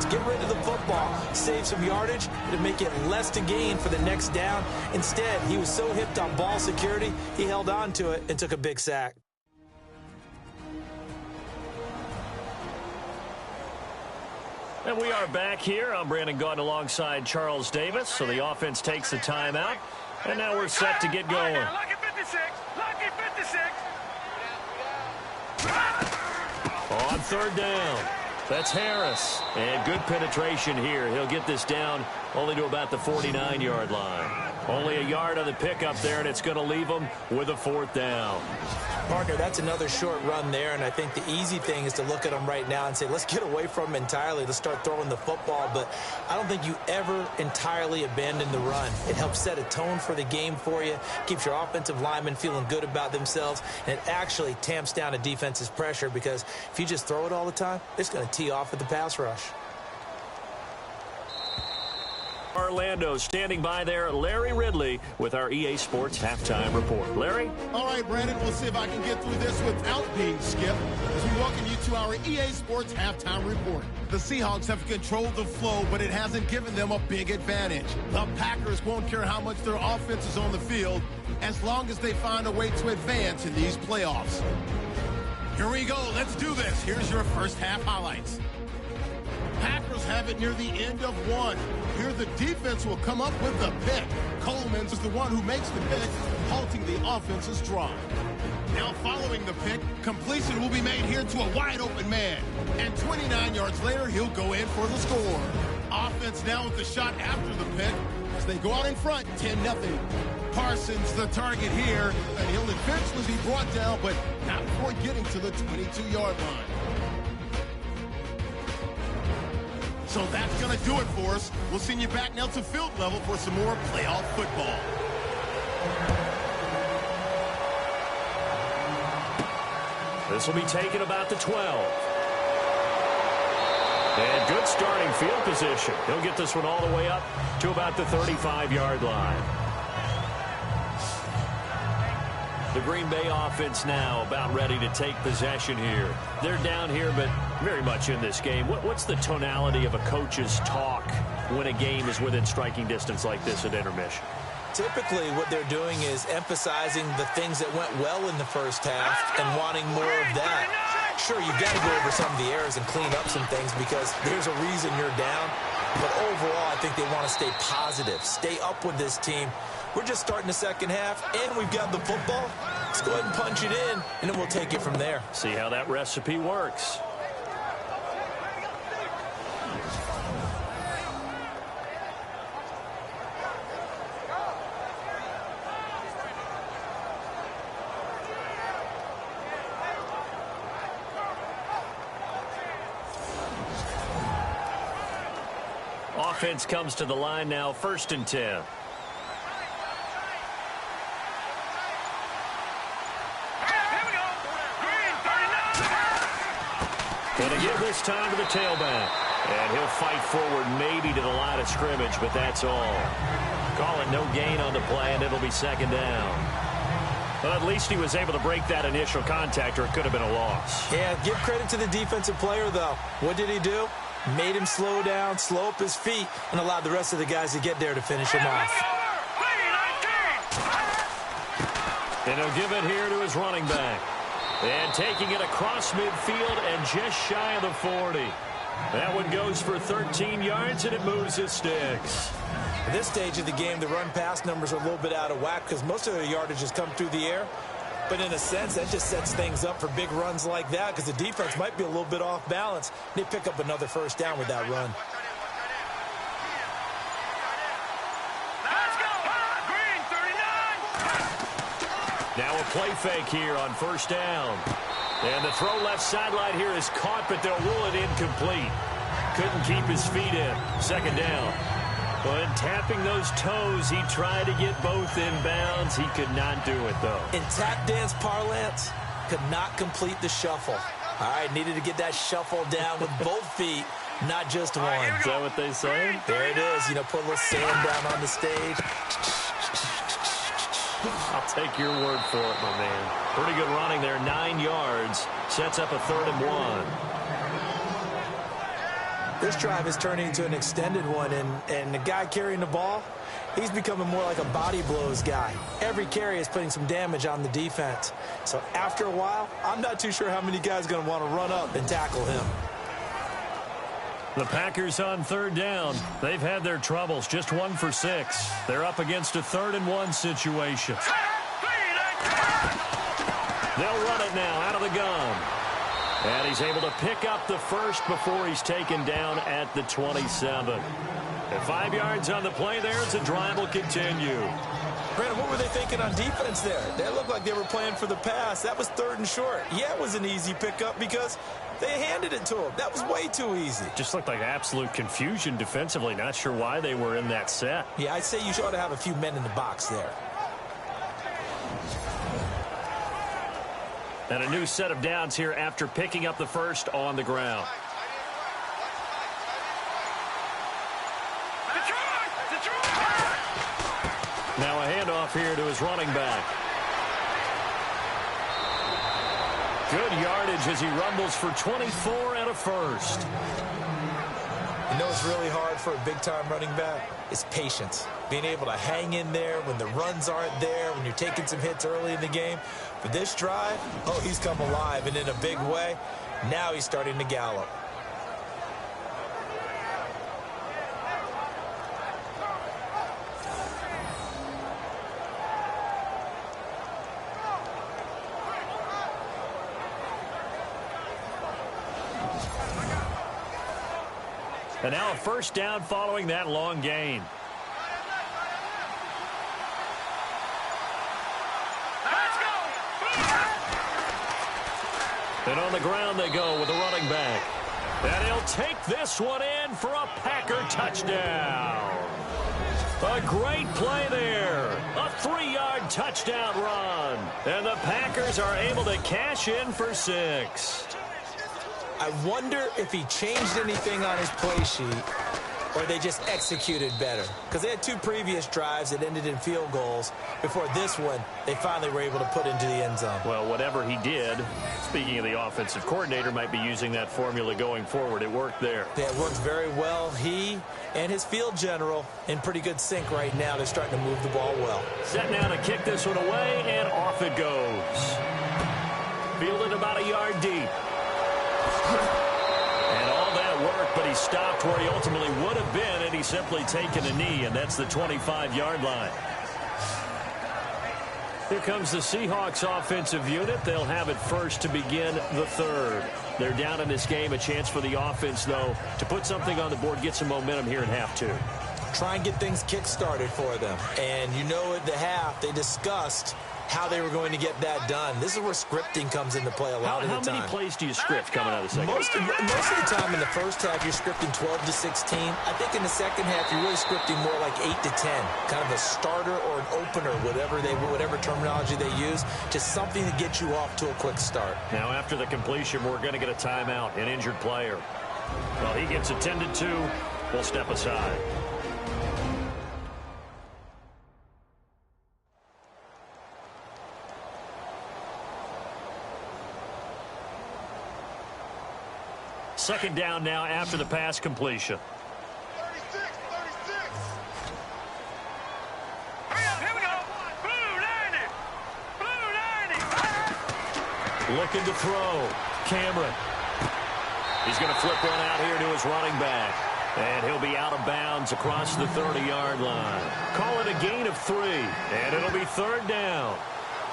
Speaker 3: get rid of the football, save some yardage, to make it less to gain for the next down. Instead, he was so hipped on ball security, he held on to it and took a big sack.
Speaker 1: And we are back here. I'm Brandon Gaudin alongside Charles Davis. So the offense takes the timeout. And now we're set to get going.
Speaker 2: Lucky 56. Lucky 56.
Speaker 1: On 3rd down. That's Harris. And good penetration here. He'll get this down only to about the 49-yard line. Only a yard on the pickup there, and it's going to leave him with a 4th down.
Speaker 3: Partner, that's another short run there, and I think the easy thing is to look at him right now and say, let's get away from him entirely. Let's start throwing the football, but I don't think you ever entirely abandon the run. It helps set a tone for the game for you, keeps your offensive linemen feeling good about themselves, and it actually tamps down a defense's pressure because if you just throw it all the time, it's going to tee off with the pass rush.
Speaker 1: Orlando standing by there, Larry Ridley with our EA Sports Halftime Report. Larry?
Speaker 5: All right, Brandon, we'll see if I can get through this without being skipped as we welcome you to our EA Sports Halftime Report. The Seahawks have controlled the flow, but it hasn't given them a big advantage. The Packers won't care how much their offense is on the field as long as they find a way to advance in these playoffs. Here we go. Let's do this. Here's your first half highlights. Packers have it near the end of one. Here the defense will come up with the pick. Coleman is the one who makes the pick, halting the offense's drive. Now following the pick, completion will be made here to a wide open man. And 29 yards later, he'll go in for the score. Offense now with the shot after the pick as they go out in front, 10-0. Parsons the target here, and he'll eventually be brought down, but not before getting to the 22-yard line. So that's going to do it for us. We'll send you back now to field level for some more playoff football.
Speaker 1: This will be taken about the 12. And good starting field position. He'll get this one all the way up to about the 35-yard line. The Green Bay offense now about ready to take possession here. They're down here, but very much in this game. What's the tonality of a coach's talk when a game is within striking distance like this at intermission?
Speaker 3: Typically, what they're doing is emphasizing the things that went well in the first half and wanting more of that. Sure, you've got to go over some of the errors and clean up some things because there's a reason you're down. But overall, I think they want to stay positive, stay up with this team. We're just starting the second half, and we've got the football. Let's go ahead and punch it in, and then we'll take it from there.
Speaker 1: See how that recipe works. Offense comes to the line now, 1st and 10. And again this time to the tailback. And he'll fight forward maybe to the line of scrimmage, but that's all. Call it no gain on the play, and it'll be 2nd down. But at least he was able to break that initial contact, or it could have been a loss.
Speaker 3: Yeah, give credit to the defensive player, though. What did he do? Made him slow down, slow up his feet, and allowed the rest of the guys to get there to finish him off.
Speaker 1: And he'll give it here to his running back. And taking it across midfield and just shy of the 40. That one goes for 13 yards, and it moves his sticks.
Speaker 3: At this stage of the game, the run-pass numbers are a little bit out of whack because most of their yardage has come through the air. But in a sense, that just sets things up for big runs like that because the defense might be a little bit off balance. They pick up another 1st down with that run.
Speaker 2: Let's go. Green 39.
Speaker 1: Now a play fake here on 1st down. And the throw left sideline here is caught, but they'll rule it incomplete. Couldn't keep his feet in. Second down. When tapping those toes, he tried to get both in bounds. He could not do it, though.
Speaker 3: In tap dance parlance, could not complete the shuffle. All right, needed to get that shuffle down with both feet, not just one.
Speaker 1: Is that what they say?
Speaker 3: There it is. You know, put a little sand down on the stage.
Speaker 1: I'll take your word for it, my man. Pretty good running there. 9 yards. Sets up a 3rd and 1.
Speaker 3: This drive is turning into an extended one, and the guy carrying the ball, he's becoming more like a body blows guy. Every carry is putting some damage on the defense. So after a while, I'm not too sure how many guys are going to want to run up and tackle him.
Speaker 1: The Packers on 3rd down. They've had their troubles. Just 1 for 6. They're up against a 3rd and 1 situation. They'll run it now out of the gun. And he's able to pick up the first before he's taken down at the 27. At 5 yards on the play there as the drive will continue.
Speaker 3: Brandon, what were they thinking on defense there? They looked like they were playing for the pass. That was 3rd and short. Yeah, it was an easy pickup because they handed it to him. That was way too easy.
Speaker 1: Just looked like absolute confusion defensively. Not sure why they were in that set.
Speaker 3: Yeah, I'd say you ought to have a few men in the box there.
Speaker 1: And a new set of downs here after picking up the first on the ground. Now a handoff here to his running back. Good yardage as he rumbles for 24 and a first.
Speaker 3: You know what's really hard for a big-time running back? It's patience. Being able to hang in there when the runs aren't there, when you're taking some hits early in the game. For this drive, oh, he's come alive, and in a big way. Now he's starting to gallop.
Speaker 1: And now a first down following that long gain. And on the ground they go with a running back. And he'll take this one in for a Packer touchdown. A great play there. A 3-yard touchdown run. And the Packers are able to cash in for 6.
Speaker 3: I wonder if he changed anything on his play sheet or they just executed better. Because they had 2 previous drives that ended in field goals. Before this one, they finally were able to put into the end zone.
Speaker 1: Well, whatever he did, speaking of the offensive coordinator, might be using that formula going forward. It worked there.
Speaker 3: Yeah, it worked very well. He and his field general in pretty good sync right now. They're starting to move the ball well.
Speaker 1: Set now to kick this one away, and off it goes. Fielded about a yard deep. And all that work, but he stopped where he ultimately would have been, and he's simply taken a knee, and that's the 25-yard line. Here comes the Seahawks offensive unit. They'll have it first to begin the 3rd. They're down in this game. A chance for the offense, though, to put something on the board, get some momentum here in half 2.
Speaker 3: Try and get things kick-started for them. And you know at the half, they discussed how they were going to get that done. This is where scripting comes into play a lot of the time.
Speaker 1: How many plays do you script coming out of the second half?
Speaker 3: Most of the time in the first half, you're scripting 12 to 16. I think in the second half, you're really scripting more like 8 to 10. Kind of a starter or an opener, whatever terminology they use. Just something to get you off to a quick start.
Speaker 1: Now, after the completion, we're going to get a timeout, an injured player. Well, he gets attended to. We'll step aside. Second down now after the pass completion.
Speaker 2: 36. Here we go. Blue 90.
Speaker 1: Looking to throw. Cameron. He's going to flip one out here to his running back. And he'll be out of bounds across the 30-yard line. Call it a gain of 3. And it'll be 3rd down.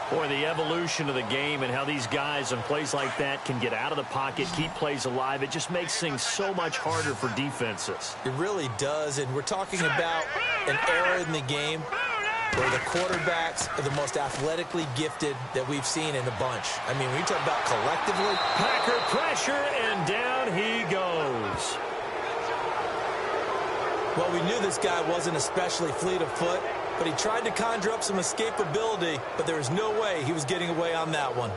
Speaker 1: Boy, the evolution of the game and how these guys on plays like that can get out of the pocket, keep plays alive, it just makes things so much harder for defenses.
Speaker 3: It really does, and we're talking about an era in the game where the quarterbacks are the most athletically gifted that we've seen in a bunch. I mean, when you talk about collectively.
Speaker 1: Packer pressure, and down he goes.
Speaker 3: Well, we knew this guy wasn't especially fleet of foot, but he tried to conjure up some escapability, but there was no way he was getting away on that one.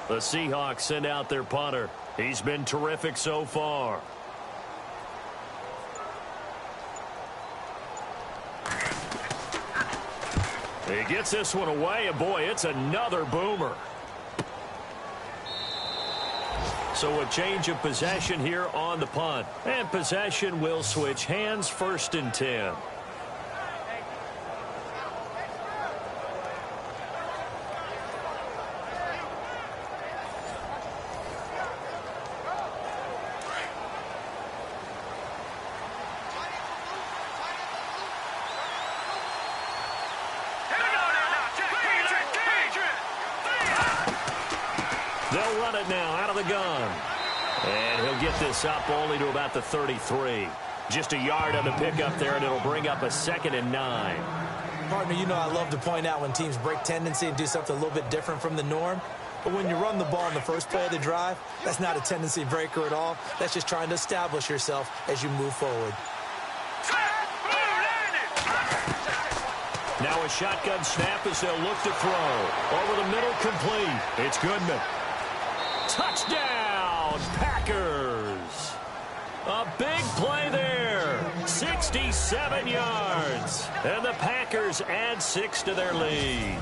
Speaker 1: The Seahawks send out their punter. He's been terrific so far. He gets this one away, and boy, it's another boomer. So a change of possession here on the punt. And possession will switch hands, 1st and 10. They'll run it now out of the gun. And he'll get this up only to about the 33. Just a yard on the pickup there, and it'll bring up a 2nd and 9.
Speaker 3: Partner, you know I love to point out when teams break tendency and do something a little bit different from the norm. But when you run the ball in the first play of the drive, that's not a tendency breaker at all. That's just trying to establish yourself as you move forward.
Speaker 1: Now a shotgun snap as they'll look to throw. Over the middle, complete. It's Goodman. Touchdown, Packers. A big play there. 67 yards. And the Packers add 6 to their lead.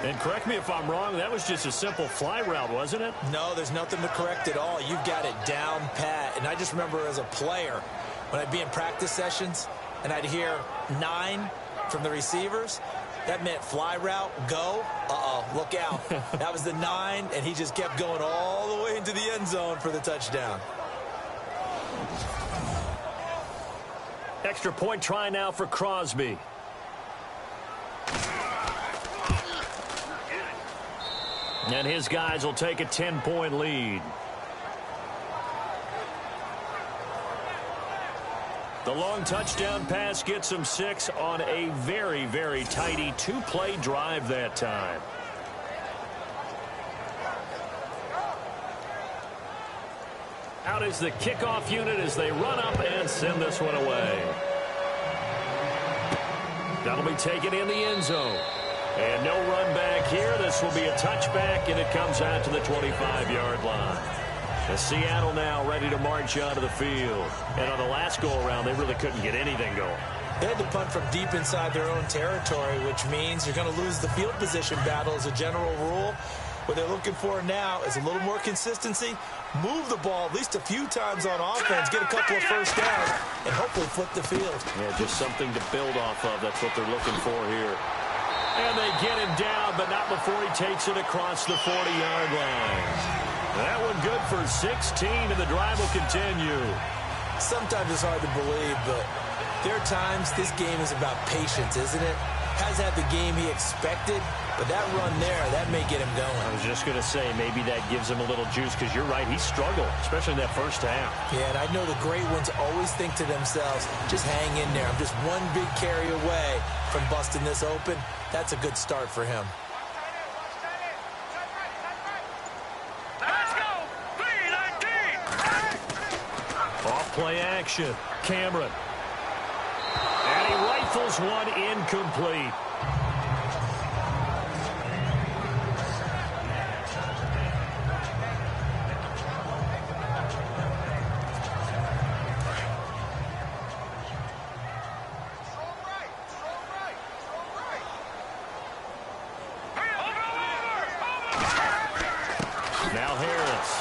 Speaker 1: And correct me if I'm wrong, that was just a simple fly route, wasn't it?
Speaker 3: No, there's nothing to correct at all. You've got it down pat. And I just remember as a player, when I'd be in practice sessions and I'd hear 9 from the receivers, that meant fly route, go. Look out. That was the 9, and he just kept going all the way into the end zone for the touchdown.
Speaker 1: Extra point try now for Crosby. And his guys will take a 10-point lead. The long touchdown pass gets them 6 on a very, very tidy 2-play drive that time. Out is the kickoff unit as they run up and send this one away. That'll be taken in the end zone. And no run back here. This will be a touchback, and it comes out to the 25-yard line. And Seattle now ready to march onto the field. And on the last go-around, they really couldn't get anything going.
Speaker 3: They had to punt from deep inside their own territory, which means you're going to lose the field position battle as a general rule. What they're looking for now is a little more consistency, move the ball at least a few times on offense, get a couple of first downs, and hopefully flip the field.
Speaker 1: Yeah, just something to build off of. That's what they're looking for here. And they get him down, but not before he takes it across the 40-yard line. That one good for 16, and the drive will continue.
Speaker 3: Sometimes it's hard to believe, but there are times this game is about patience, isn't it? Has had the game he expected, but that run there, that may get him going.
Speaker 1: I was just going to say, maybe that gives him a little juice, because you're right, he struggled, especially in that first half.
Speaker 3: Yeah, and I know the great ones always think to themselves, just hang in there. I'm just one big carry away from busting this open. That's a good start for him.
Speaker 2: Let's go! 3-19!
Speaker 1: Off play action. Cameron. And he rifles one incomplete. Now Harris.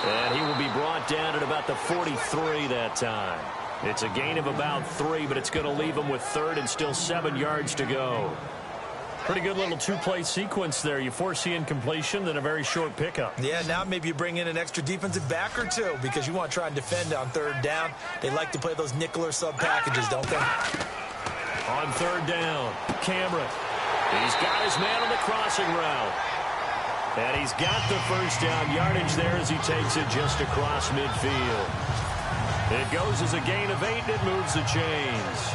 Speaker 1: And he will be brought down at about the 43 that time. It's a gain of about 3, but it's going to leave him with 3rd and still 7 yards to go. Pretty good little 2-play sequence there. You force the incompletion, then a very short pickup.
Speaker 3: Yeah, now maybe you bring in an extra defensive back or 2 because you want to try and defend on 3rd down. They like to play those nickel or sub packages, don't they?
Speaker 1: On 3rd down, Cameron. He's got his man on the crossing route. And he's got the first down yardage there as he takes it just across midfield. It goes as a gain of 8, and it moves the chains.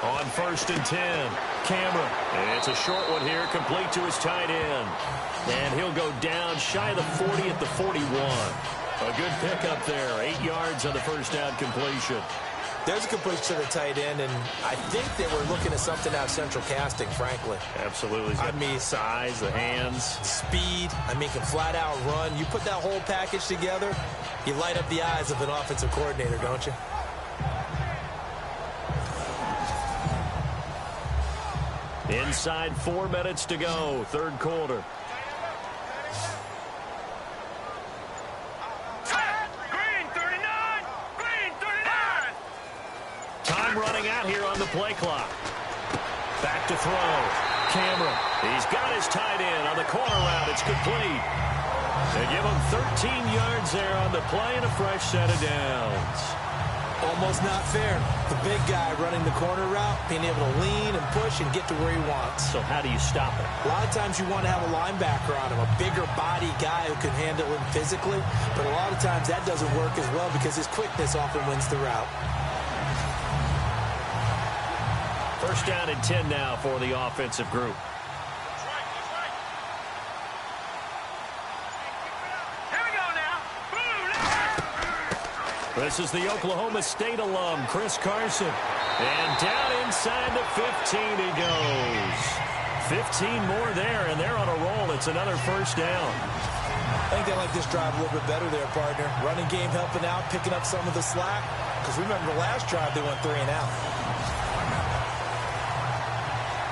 Speaker 1: On 1st and 10, Cameron. It's a short one here, complete to his tight end. And he'll go down shy of the 40 at the 41. A good pickup there, 8 yards on the first down completion.
Speaker 3: There's a completion to the tight end, and I think they were looking at something out of central casting, frankly.
Speaker 1: Absolutely. I mean, size, the hands.
Speaker 3: Speed. I mean, can flat out run. You put that whole package together, you light up the eyes of an offensive coordinator, don't you?
Speaker 1: Inside 4 minutes to go, 3rd quarter.
Speaker 2: Green 39! Green 39!
Speaker 1: Time running out here on the play clock. Back to throw. Cameron. He's got his tight end on the corner route. It's complete. They give him 13 yards there on the play and a fresh set of downs.
Speaker 3: Almost not fair. The big guy running the corner route, being able to lean and push and get to where he wants.
Speaker 1: So how do you stop it?
Speaker 3: A lot of times you want to have a linebacker on him, a bigger body guy who can handle him physically. But a lot of times that doesn't work as well because his quickness often wins the route.
Speaker 1: 1st down and 10 now for the offensive group. This is the Oklahoma State alum, Chris Carson. And down inside the 15 he goes. 15 more there, and they're on a roll. It's another first down.
Speaker 3: I think they like this drive a little bit better there, partner. Running game helping out, picking up some of the slack. Because remember the last drive, they went 3 and out.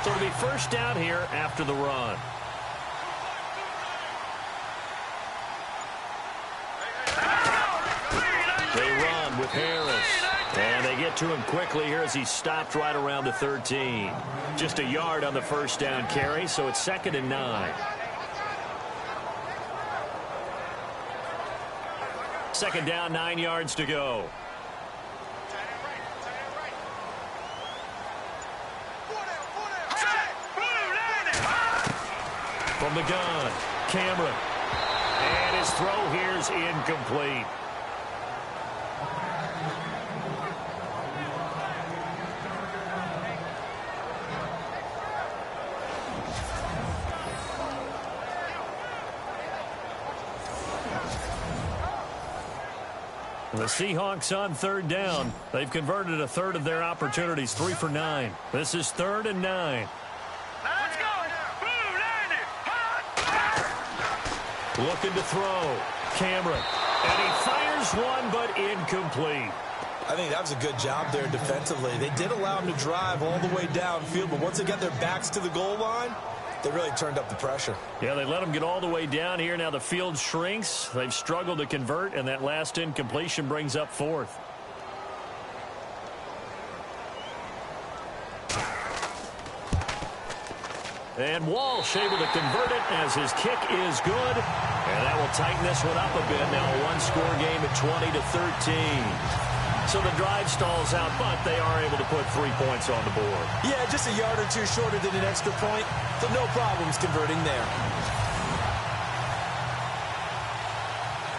Speaker 1: So it'll be first down here after the run. They run with Harris. And they get to him quickly here as he stopped right around the 13. Just a yard on the first down carry, so it's 2nd and 9. 2nd down, 9 yards to go. From the gun, Cameron. And his throw here is incomplete. The Seahawks on 3rd down. They've converted a third of their opportunities, 3 for 9. This is 3rd and 9.
Speaker 2: Let's go! Blue, landed!
Speaker 1: Looking to throw. Cameron. And he fires one, but incomplete.
Speaker 3: I think that was a good job there defensively. They did allow him to drive all the way downfield, but once they got their backs to the goal line, they really turned up the pressure.
Speaker 1: Yeah, they let him get all the way down here. Now the field shrinks. They've struggled to convert, and that last incompletion brings up 4th. And Walsh able to convert it as his kick is good. And that will tighten this one up a bit. Now a one-score game at 20-13. So the drive stalls out, but they are able to put 3 points on the board.
Speaker 3: Yeah, just a yard or two shorter than an extra point, so no problems converting there.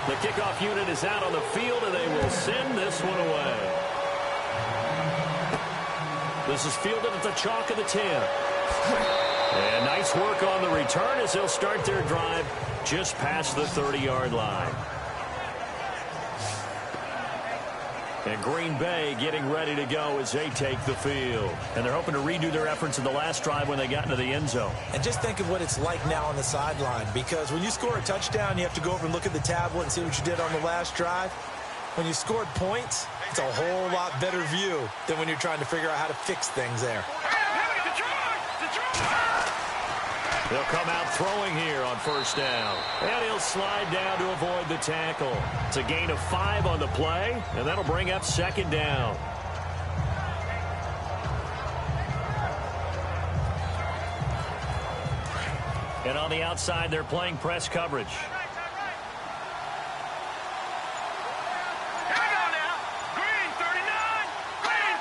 Speaker 1: The kickoff unit is out on the field, and they will send this one away. This is fielded at the chalk of the 10. And nice work on the return as they'll start their drive just past the 30-yard line. And Green Bay getting ready to go as they take the field. And they're hoping to redo their efforts in the last drive when they got into the end zone.
Speaker 3: And just think of what it's like now on the sideline, because when you score a touchdown, you have to go over and look at the tablet and see what you did on the last drive. When you scored points, it's a whole lot better view than when you're trying to figure out how to fix things there.
Speaker 1: They'll come out throwing here on first down. And he'll slide down to avoid the tackle. It's a gain of 5 on the play, and that'll bring up 2nd down. And on the outside, they're playing press coverage.
Speaker 2: Here we go now. Green 39. Green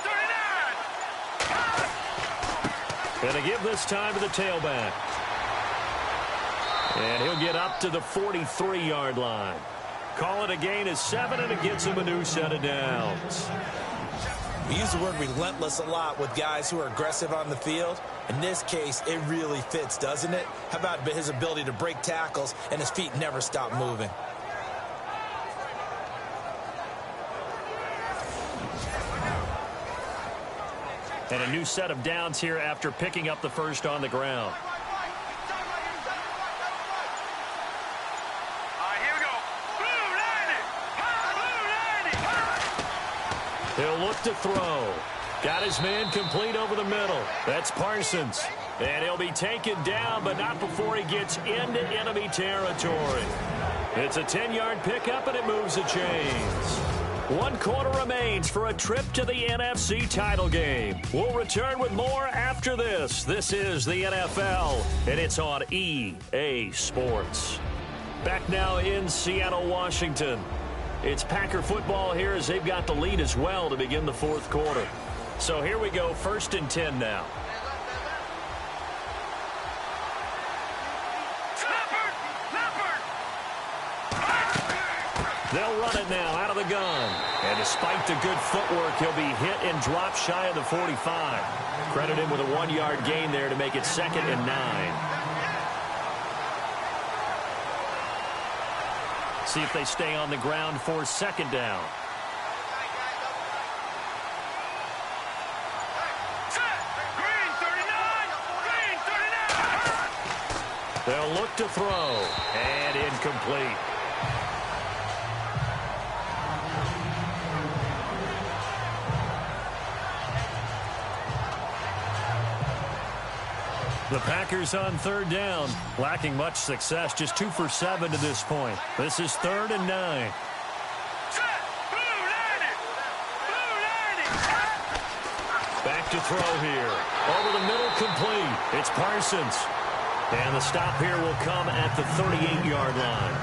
Speaker 2: 39.
Speaker 1: And they give this time to the tailback. And he'll get up to the 43-yard line. Call it a gain of 7, and it gets him a new set of downs.
Speaker 3: We use the word relentless a lot with guys who are aggressive on the field. In this case, it really fits, doesn't it? How about his ability to break tackles and his feet never stop moving?
Speaker 1: And a new set of downs here after picking up the first on the ground. He'll look to throw. Got his man complete over the middle. That's Parsons. And he'll be taken down, but not before he gets into enemy territory. It's a 10-yard pickup, and it moves the chains. 1 quarter remains for a trip to the NFC title game. We'll return with more after this. This is the NFL, and it's on EA Sports. Back now in Seattle, Washington. It's Packer football here as they've got the lead as well to begin the fourth quarter. So here we go, 1st and 10 now. They'll run it now out of the gun. And despite the good footwork, he'll be hit and drop shy of the 45. Credit him with a 1-yard gain there to make it 2nd and 9. See if they stay on the ground for 2nd down.
Speaker 2: Green 39. Green 39.
Speaker 1: They'll look to throw. And incomplete. The Packers on 3rd down, lacking much success, just 2 for 7 to this point. This is 3rd and 9. Back to throw here. Over the middle, complete. It's Parsons. And the stop here will come at the 38-yard line.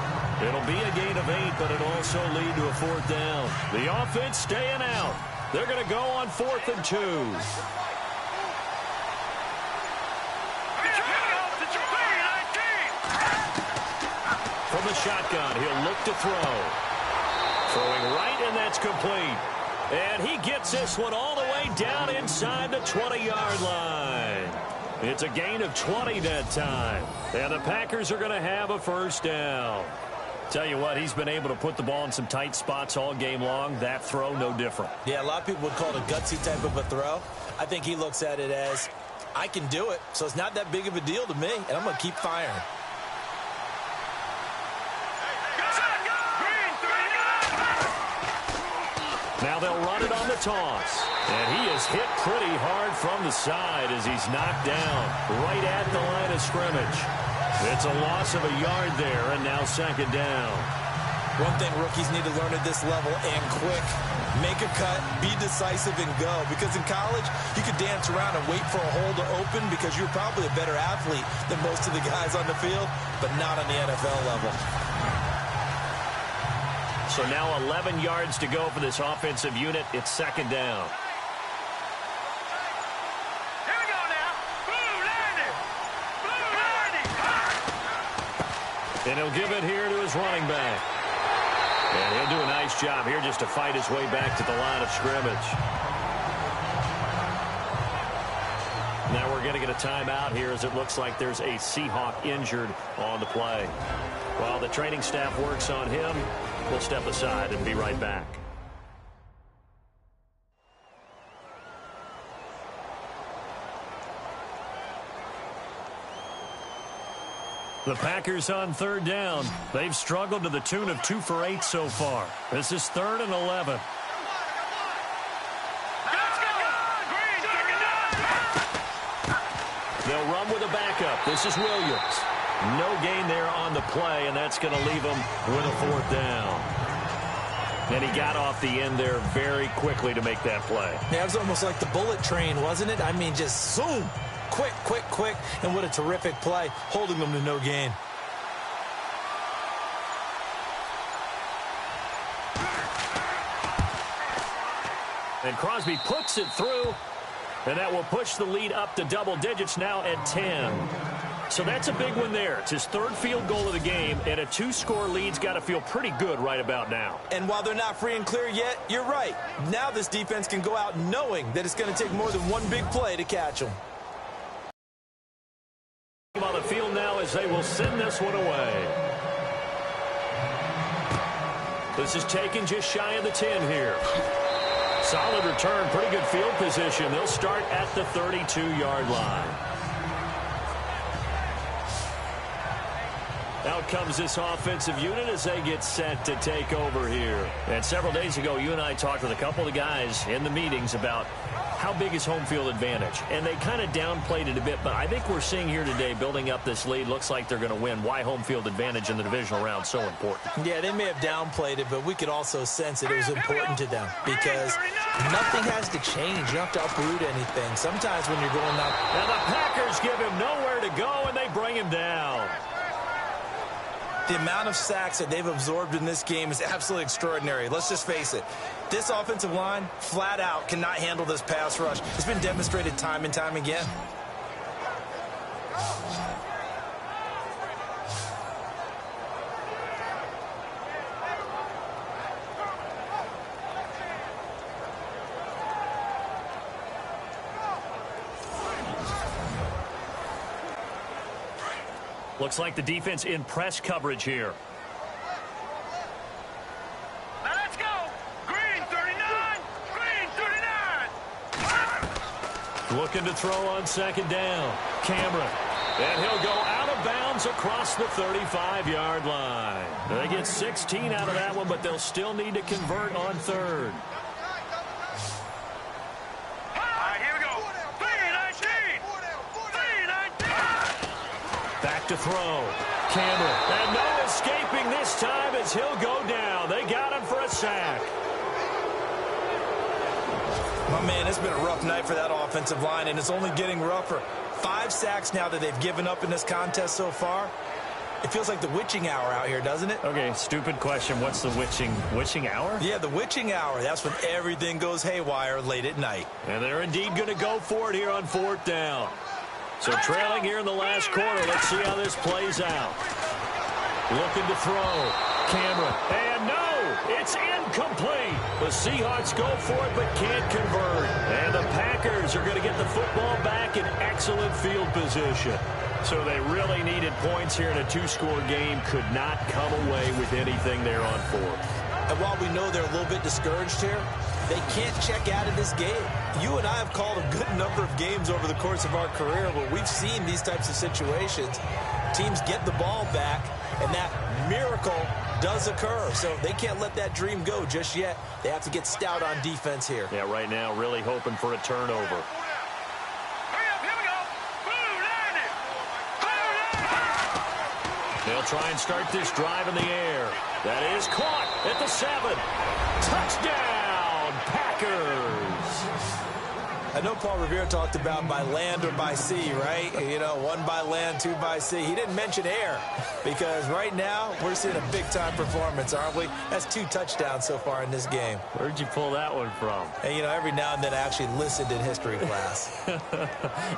Speaker 1: It'll be a gain of 8, but it'll also lead to a 4th down. The offense staying out. They're going to go on 4th and 2. From the shotgun, he'll look to throw. Throwing right, and that's complete. And he gets this one all the way down inside the 20-yard line. It's a gain of 20 that time. And the Packers are going to have a 1st down. Tell you what, he's been able to put the ball in some tight spots all game long. That throw, no different.
Speaker 3: Yeah, a lot of people would call it a gutsy type of a throw. I think he looks at it as, I can do it, so it's not that big of a deal to me, and I'm going to keep firing.
Speaker 1: Now they'll run it on the toss. And he is hit pretty hard from the side as he's knocked down right at the line of scrimmage. It's a loss of a yard there, and now 2nd down.
Speaker 3: One thing rookies need to learn at this level, and quick, make a cut, be decisive, and go. Because in college, you could dance around and wait for a hole to open because you're probably a better athlete than most of the guys on the field, but not on the NFL level.
Speaker 1: So now 11 yards to go for this offensive unit. It's 2nd down.
Speaker 2: Here we go now. Blue 90. Blue 90.
Speaker 1: And he'll give it here to his running back. And he'll do a nice job here just to fight his way back to the line of scrimmage. Now we're going to get a timeout here as it looks like there's a Seahawk injured on the play. While the training staff works on him, we'll step aside and be right back. The Packers on 3rd down. They've struggled to the tune of 2 for 8 so far. This is 3rd and 11. They'll run with a backup. This is Williams. No gain there on the play, and that's going to leave him with a 4th down. And he got off the end there very quickly to make that play.
Speaker 3: Yeah, it was almost like the bullet train, wasn't it? I mean, just zoom. Quick, quick, quick, and what a terrific play, holding them to no gain.
Speaker 1: And Crosby puts it through, and that will push the lead up to double digits now at 10. So that's a big one there. It's his third field goal of the game, and a 2-score lead's got to feel pretty good right about now.
Speaker 3: And while they're not free and clear yet, you're right. Now this defense can go out knowing that it's going to take more than one big play to catch them.
Speaker 1: On the field now as they will send this one away. This is taken just shy of the 10 here. Solid return, pretty good field position. They'll start at the 32-yard line. Out comes this offensive unit as they get set to take over here. And several days ago, you and I talked with a couple of the guys in the meetings about how big is home field advantage. And they kind of downplayed it a bit, but I think we're seeing here today, building up this lead, looks like they're going to win. Why home field advantage in the divisional round so important?
Speaker 3: Yeah, they may have downplayed it, but we could also sense that it was important to them because nothing has to change. You don't have to uproot anything. Sometimes when you're going up.
Speaker 1: Now the Packers give him nowhere to go, and they bring him down.
Speaker 3: The amount of sacks that they've absorbed in this game is absolutely extraordinary. Let's just face it. This offensive line, flat out, cannot handle this pass rush. It's been demonstrated time and time again.
Speaker 1: Looks like the defense in press coverage here.
Speaker 2: Now let's go. Green 39. Green 39.
Speaker 1: Looking to throw on second down. Cameron. And he'll go out of bounds across the 35-yard line. They get 16 out of that one, but they'll still need to convert on third. To throw. Cameron. And no escaping this time as he'll go down. They got him for a sack.
Speaker 3: My man, it's been a rough night for that offensive line, and it's only getting rougher. 5 sacks now that they've given up in this contest so far. It feels like the witching hour out here, doesn't it?
Speaker 1: Okay, stupid question. What's the witching hour?
Speaker 3: Yeah, the witching hour. That's when everything goes haywire late at night.
Speaker 1: And they're indeed going to go for it here on 4th down. So trailing here in the last quarter. Let's see how this plays out. Looking to throw. Cameron. And no, it's incomplete. The Seahawks go for it but can't convert. And the Packers are going to get the football back in excellent field position. So they really needed points here in a 2-score game. Could not come away with anything there on 4th.
Speaker 3: And while we know they're a little bit discouraged here, they can't check out of this game. You and I have called a good number of games over the course of our career where we've seen these types of situations. Teams get the ball back, and that miracle does occur. So they can't let that dream go just yet. They have to get stout on defense here.
Speaker 1: Yeah, right now really hoping for a turnover. They'll try and start this drive in the air. That is caught at the 7. Touchdown, Packers.
Speaker 3: I know Paul Revere talked about by land or by sea, right? You know, 1 by land, 2 by sea. He didn't mention air because right now we're seeing a big-time performance, aren't we? That's 2 touchdowns so far in this game.
Speaker 1: Where'd you pull that one from?
Speaker 3: And, you know, every now and then I actually listened in history class.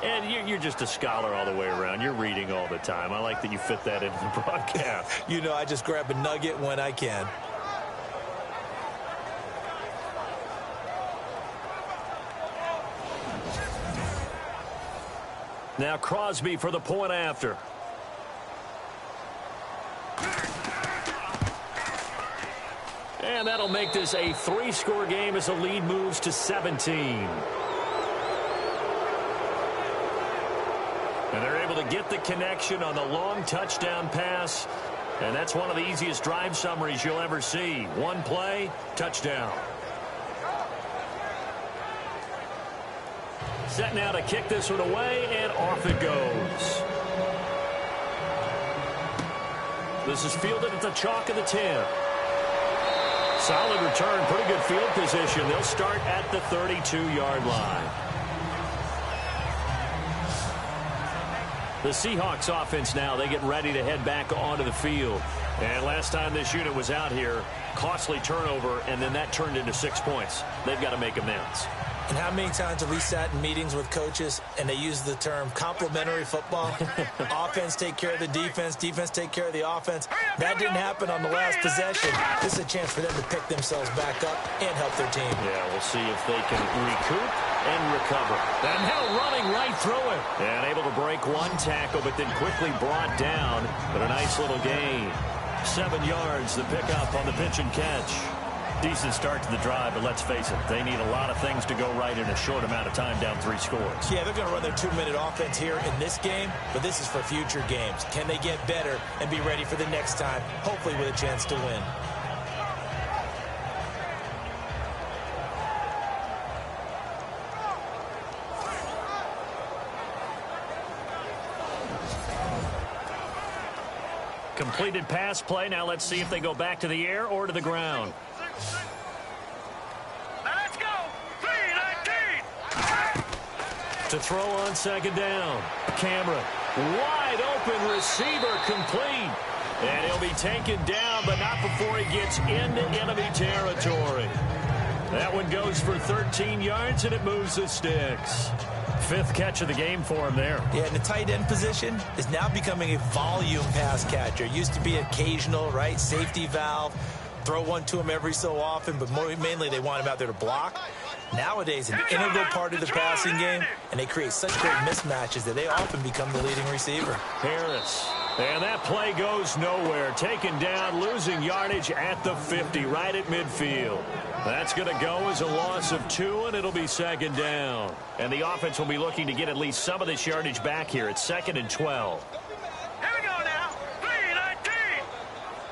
Speaker 1: And you're just a scholar all the way around. You're reading all the time. I like that you fit that into the broadcast.
Speaker 3: You know, I just grab a nugget when I can.
Speaker 1: Now Crosby for the point after. And that'll make this a 3-score game as the lead moves to 17. And they're able to get the connection on the long touchdown pass. And that's one of the easiest drive summaries you'll ever see. 1 play, touchdown. Set now to kick this one away, and off it goes. This is fielded at the chalk of the 10. Solid return, pretty good field position. They'll start at the 32-yard line. The Seahawks offense now, they get ready to head back onto the field. And last time this unit was out here, costly turnover, and then that turned into 6 points. They've got to make amends.
Speaker 3: And how many times have we sat in meetings with coaches and they use the term complementary football? Offense take care of the defense, defense take care of the offense. That didn't happen on the last possession. This is a chance for them to pick themselves back up and help their team.
Speaker 1: Yeah, we'll see if they can recoup and recover. And now running right through it. And able to break one tackle, but then quickly brought down. But a nice little gain. 7 yards, the pickup on the pitch and catch. Decent start to the drive, but let's face it, they need a lot of things to go right in a short amount of time, down 3 scores.
Speaker 3: Yeah, they're going to run their 2-minute offense here in this game, but this is for future games. Can they get better and be ready for the next time, hopefully with a chance to win?
Speaker 1: Completed pass play. Now let's see if they go back to the air or to the ground.
Speaker 2: Now let's go. 3-19.
Speaker 1: To throw on second down. Cameron. Wide open receiver complete. And he'll be taken down, but not before he gets into enemy territory. That one goes for 13 yards, and it moves the sticks. 5th catch of the game for him there.
Speaker 3: Yeah, and the tight end position is now becoming a volume pass catcher. Used to be occasional, right? Safety valve. Throw one to him every so often, but mainly they want him out there to block. Nowadays, an integral part of the passing game, and they create such great mismatches that they often become the leading receiver.
Speaker 1: Harris. And that play goes nowhere. Taken down, losing yardage at the 50, right at midfield. That's going to go as a loss of 2, and it'll be second down. And the offense will be looking to get at least some of this yardage back here. It's 2nd and 12.
Speaker 2: Here we go now. 3-19.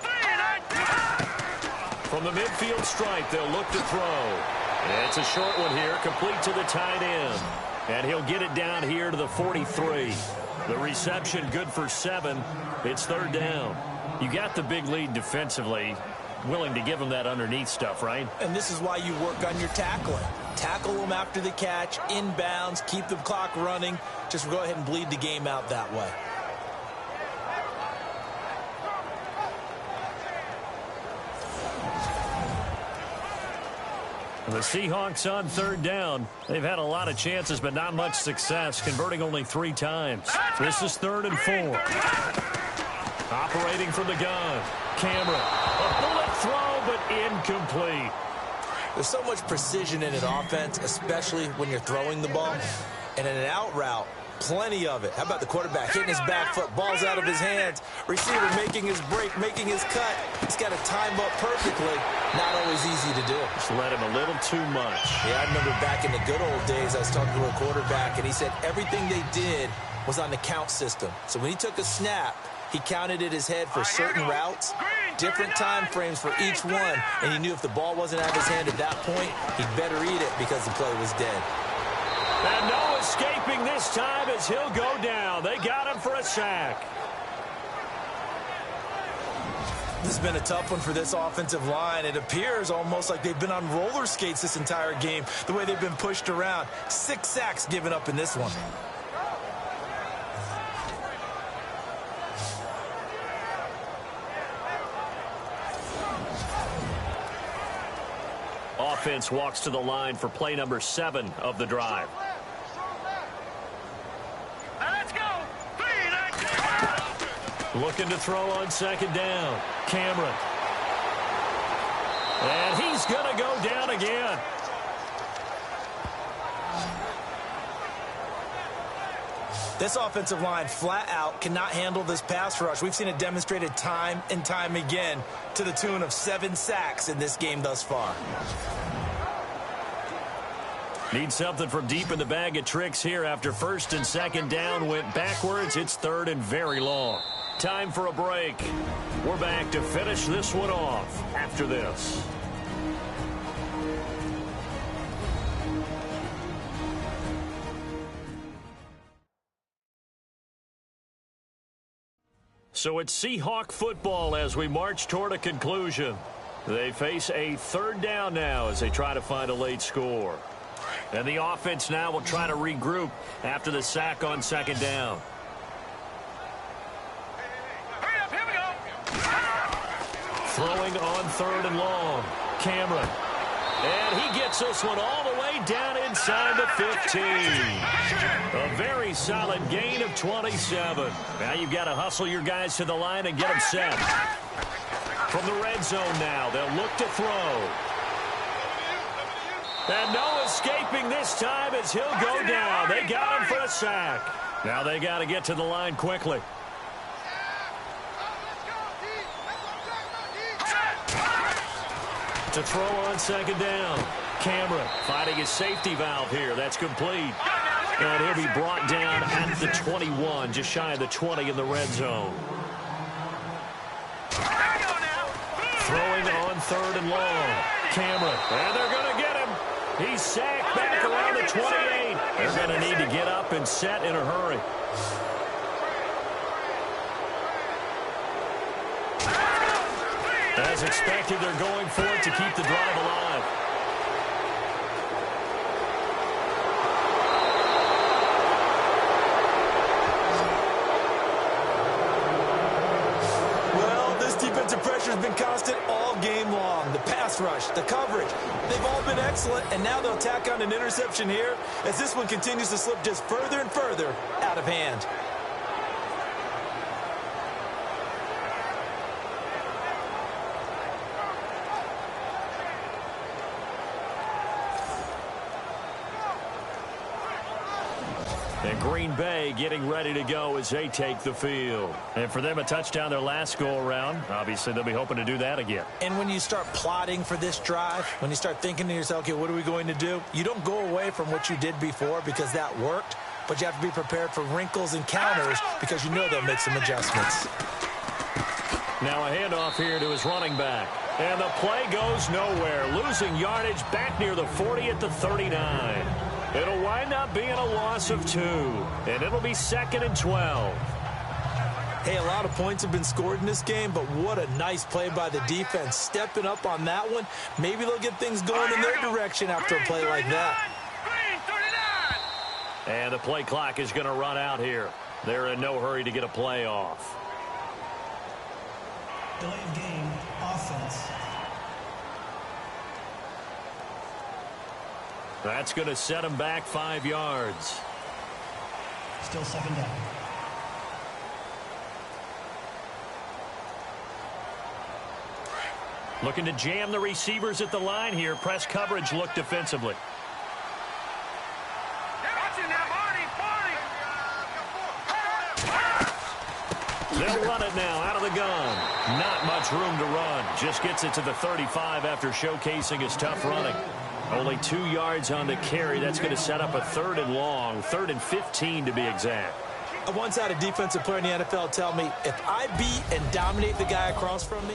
Speaker 2: 3-19.
Speaker 1: From the midfield stripe, they'll look to throw. And it's a short one here, complete to the tight end. And he'll get it down here to the 43. The reception good for 7. It's 3rd down. You got the big lead defensively. Willing to give them that underneath stuff, right?
Speaker 3: And this is why you work on your tackling. Tackle them after the catch, inbounds, keep the clock running. Just go ahead and bleed the game out that way.
Speaker 1: The Seahawks on 3rd down. They've had a lot of chances, but not much success, converting only 3 times. This is 3rd and 4. Operating from the gun. Cameron. A bullet throw, but incomplete.
Speaker 3: There's so much precision in an offense, especially when you're throwing the ball. And in an out route, plenty of it. How about the quarterback hitting his back foot, ball's out of his hands, receiver making his break, making his cut. He's got to time up perfectly. Not always easy to do.
Speaker 1: Just let him a little too much.
Speaker 3: Yeah, I remember back in the good old days, I was talking to a quarterback, and he said everything they did was on the count system. So when he took a snap, he counted in his head for certain routes, different time frames for each one, and he knew if the ball wasn't out of his hand at that point, he'd better eat it because the play was dead.
Speaker 1: And no escaping this time as he'll go down. They got him for a sack.
Speaker 3: This has been a tough one for this offensive line. It appears almost like they've been on roller skates this entire game, the way they've been pushed around. 6 sacks given up in this one.
Speaker 1: Offense walks to the line for play number 7 of the drive.
Speaker 2: Now let's go. 3-19.
Speaker 1: Looking to throw on second down. Cameron. And he's going to go down again.
Speaker 3: This offensive line flat out cannot handle this pass rush. We've seen it demonstrated time and time again to the tune of 7 sacks in this game thus far.
Speaker 1: Need something from deep in the bag of tricks here after 1st and 2nd down went backwards. It's 3rd and very long. Time for a break. We're back to finish this one off after this. So it's Seahawk football as we march toward a conclusion. They face a 3rd down now as they try to find a late score. And the offense now will try to regroup after the sack on 2nd down. Throwing on 3rd and long. Cameron. And he gets this one all the way down inside the 15. A very solid gain of 27. Now you've got to hustle your guys to the line and get them set. From the red zone now, they'll look to throw. And no escaping this time as he'll go down. They got him for a sack. Now they got to get to the line quickly. To throw on 2nd down. Cameron fighting his safety valve here. That's complete. And he'll be brought down at the 21, just shy of the 20 in the red zone. Throwing on 3rd and long. Cameron. And they're going to get him. He's sacked back around the 28. They're going to need to get up and set in a hurry. As expected, they're going for it to keep the drive alive.
Speaker 3: Well, this defensive pressure has been constant all game long. The pass rush, the coverage, they've all been excellent, and now they'll tack on an interception here as this one continues to slip just further and further out of hand.
Speaker 1: And Green Bay getting ready to go as they take the field. And for them, a touchdown their last go-around. Obviously, they'll be hoping to do that again.
Speaker 3: And when you start plotting for this drive, when you start thinking to yourself, okay, what are we going to do? You don't go away from what you did before because that worked, but you have to be prepared for wrinkles and counters because you know they'll make some adjustments.
Speaker 1: Now a handoff here to his running back. And the play goes nowhere. Losing yardage back near the 40 at the 39. It'll wind up being a loss of 2. And it'll be 2nd and 12.
Speaker 3: Hey, a lot of points have been scored in this game, but what a nice play by the defense. Stepping up on that one. Maybe they'll get things going in their direction after a play like that.
Speaker 1: And the play clock is going to run out here. They're in no hurry to get a play off.
Speaker 6: Delay of game, offense.
Speaker 1: That's going to set him back 5 yards.
Speaker 6: Still 2nd down.
Speaker 1: Looking to jam the receivers at the line here. Press coverage look defensively. They'll run it now out of the gun. Not much room to run. Just gets it to the 35 after showcasing his tough running. Only 2 yards on the carry. That's going to set up a 3rd and long. 3rd and 15 to be exact.
Speaker 3: I once had a defensive player in the NFL tell me, if I beat and dominate the guy across from me,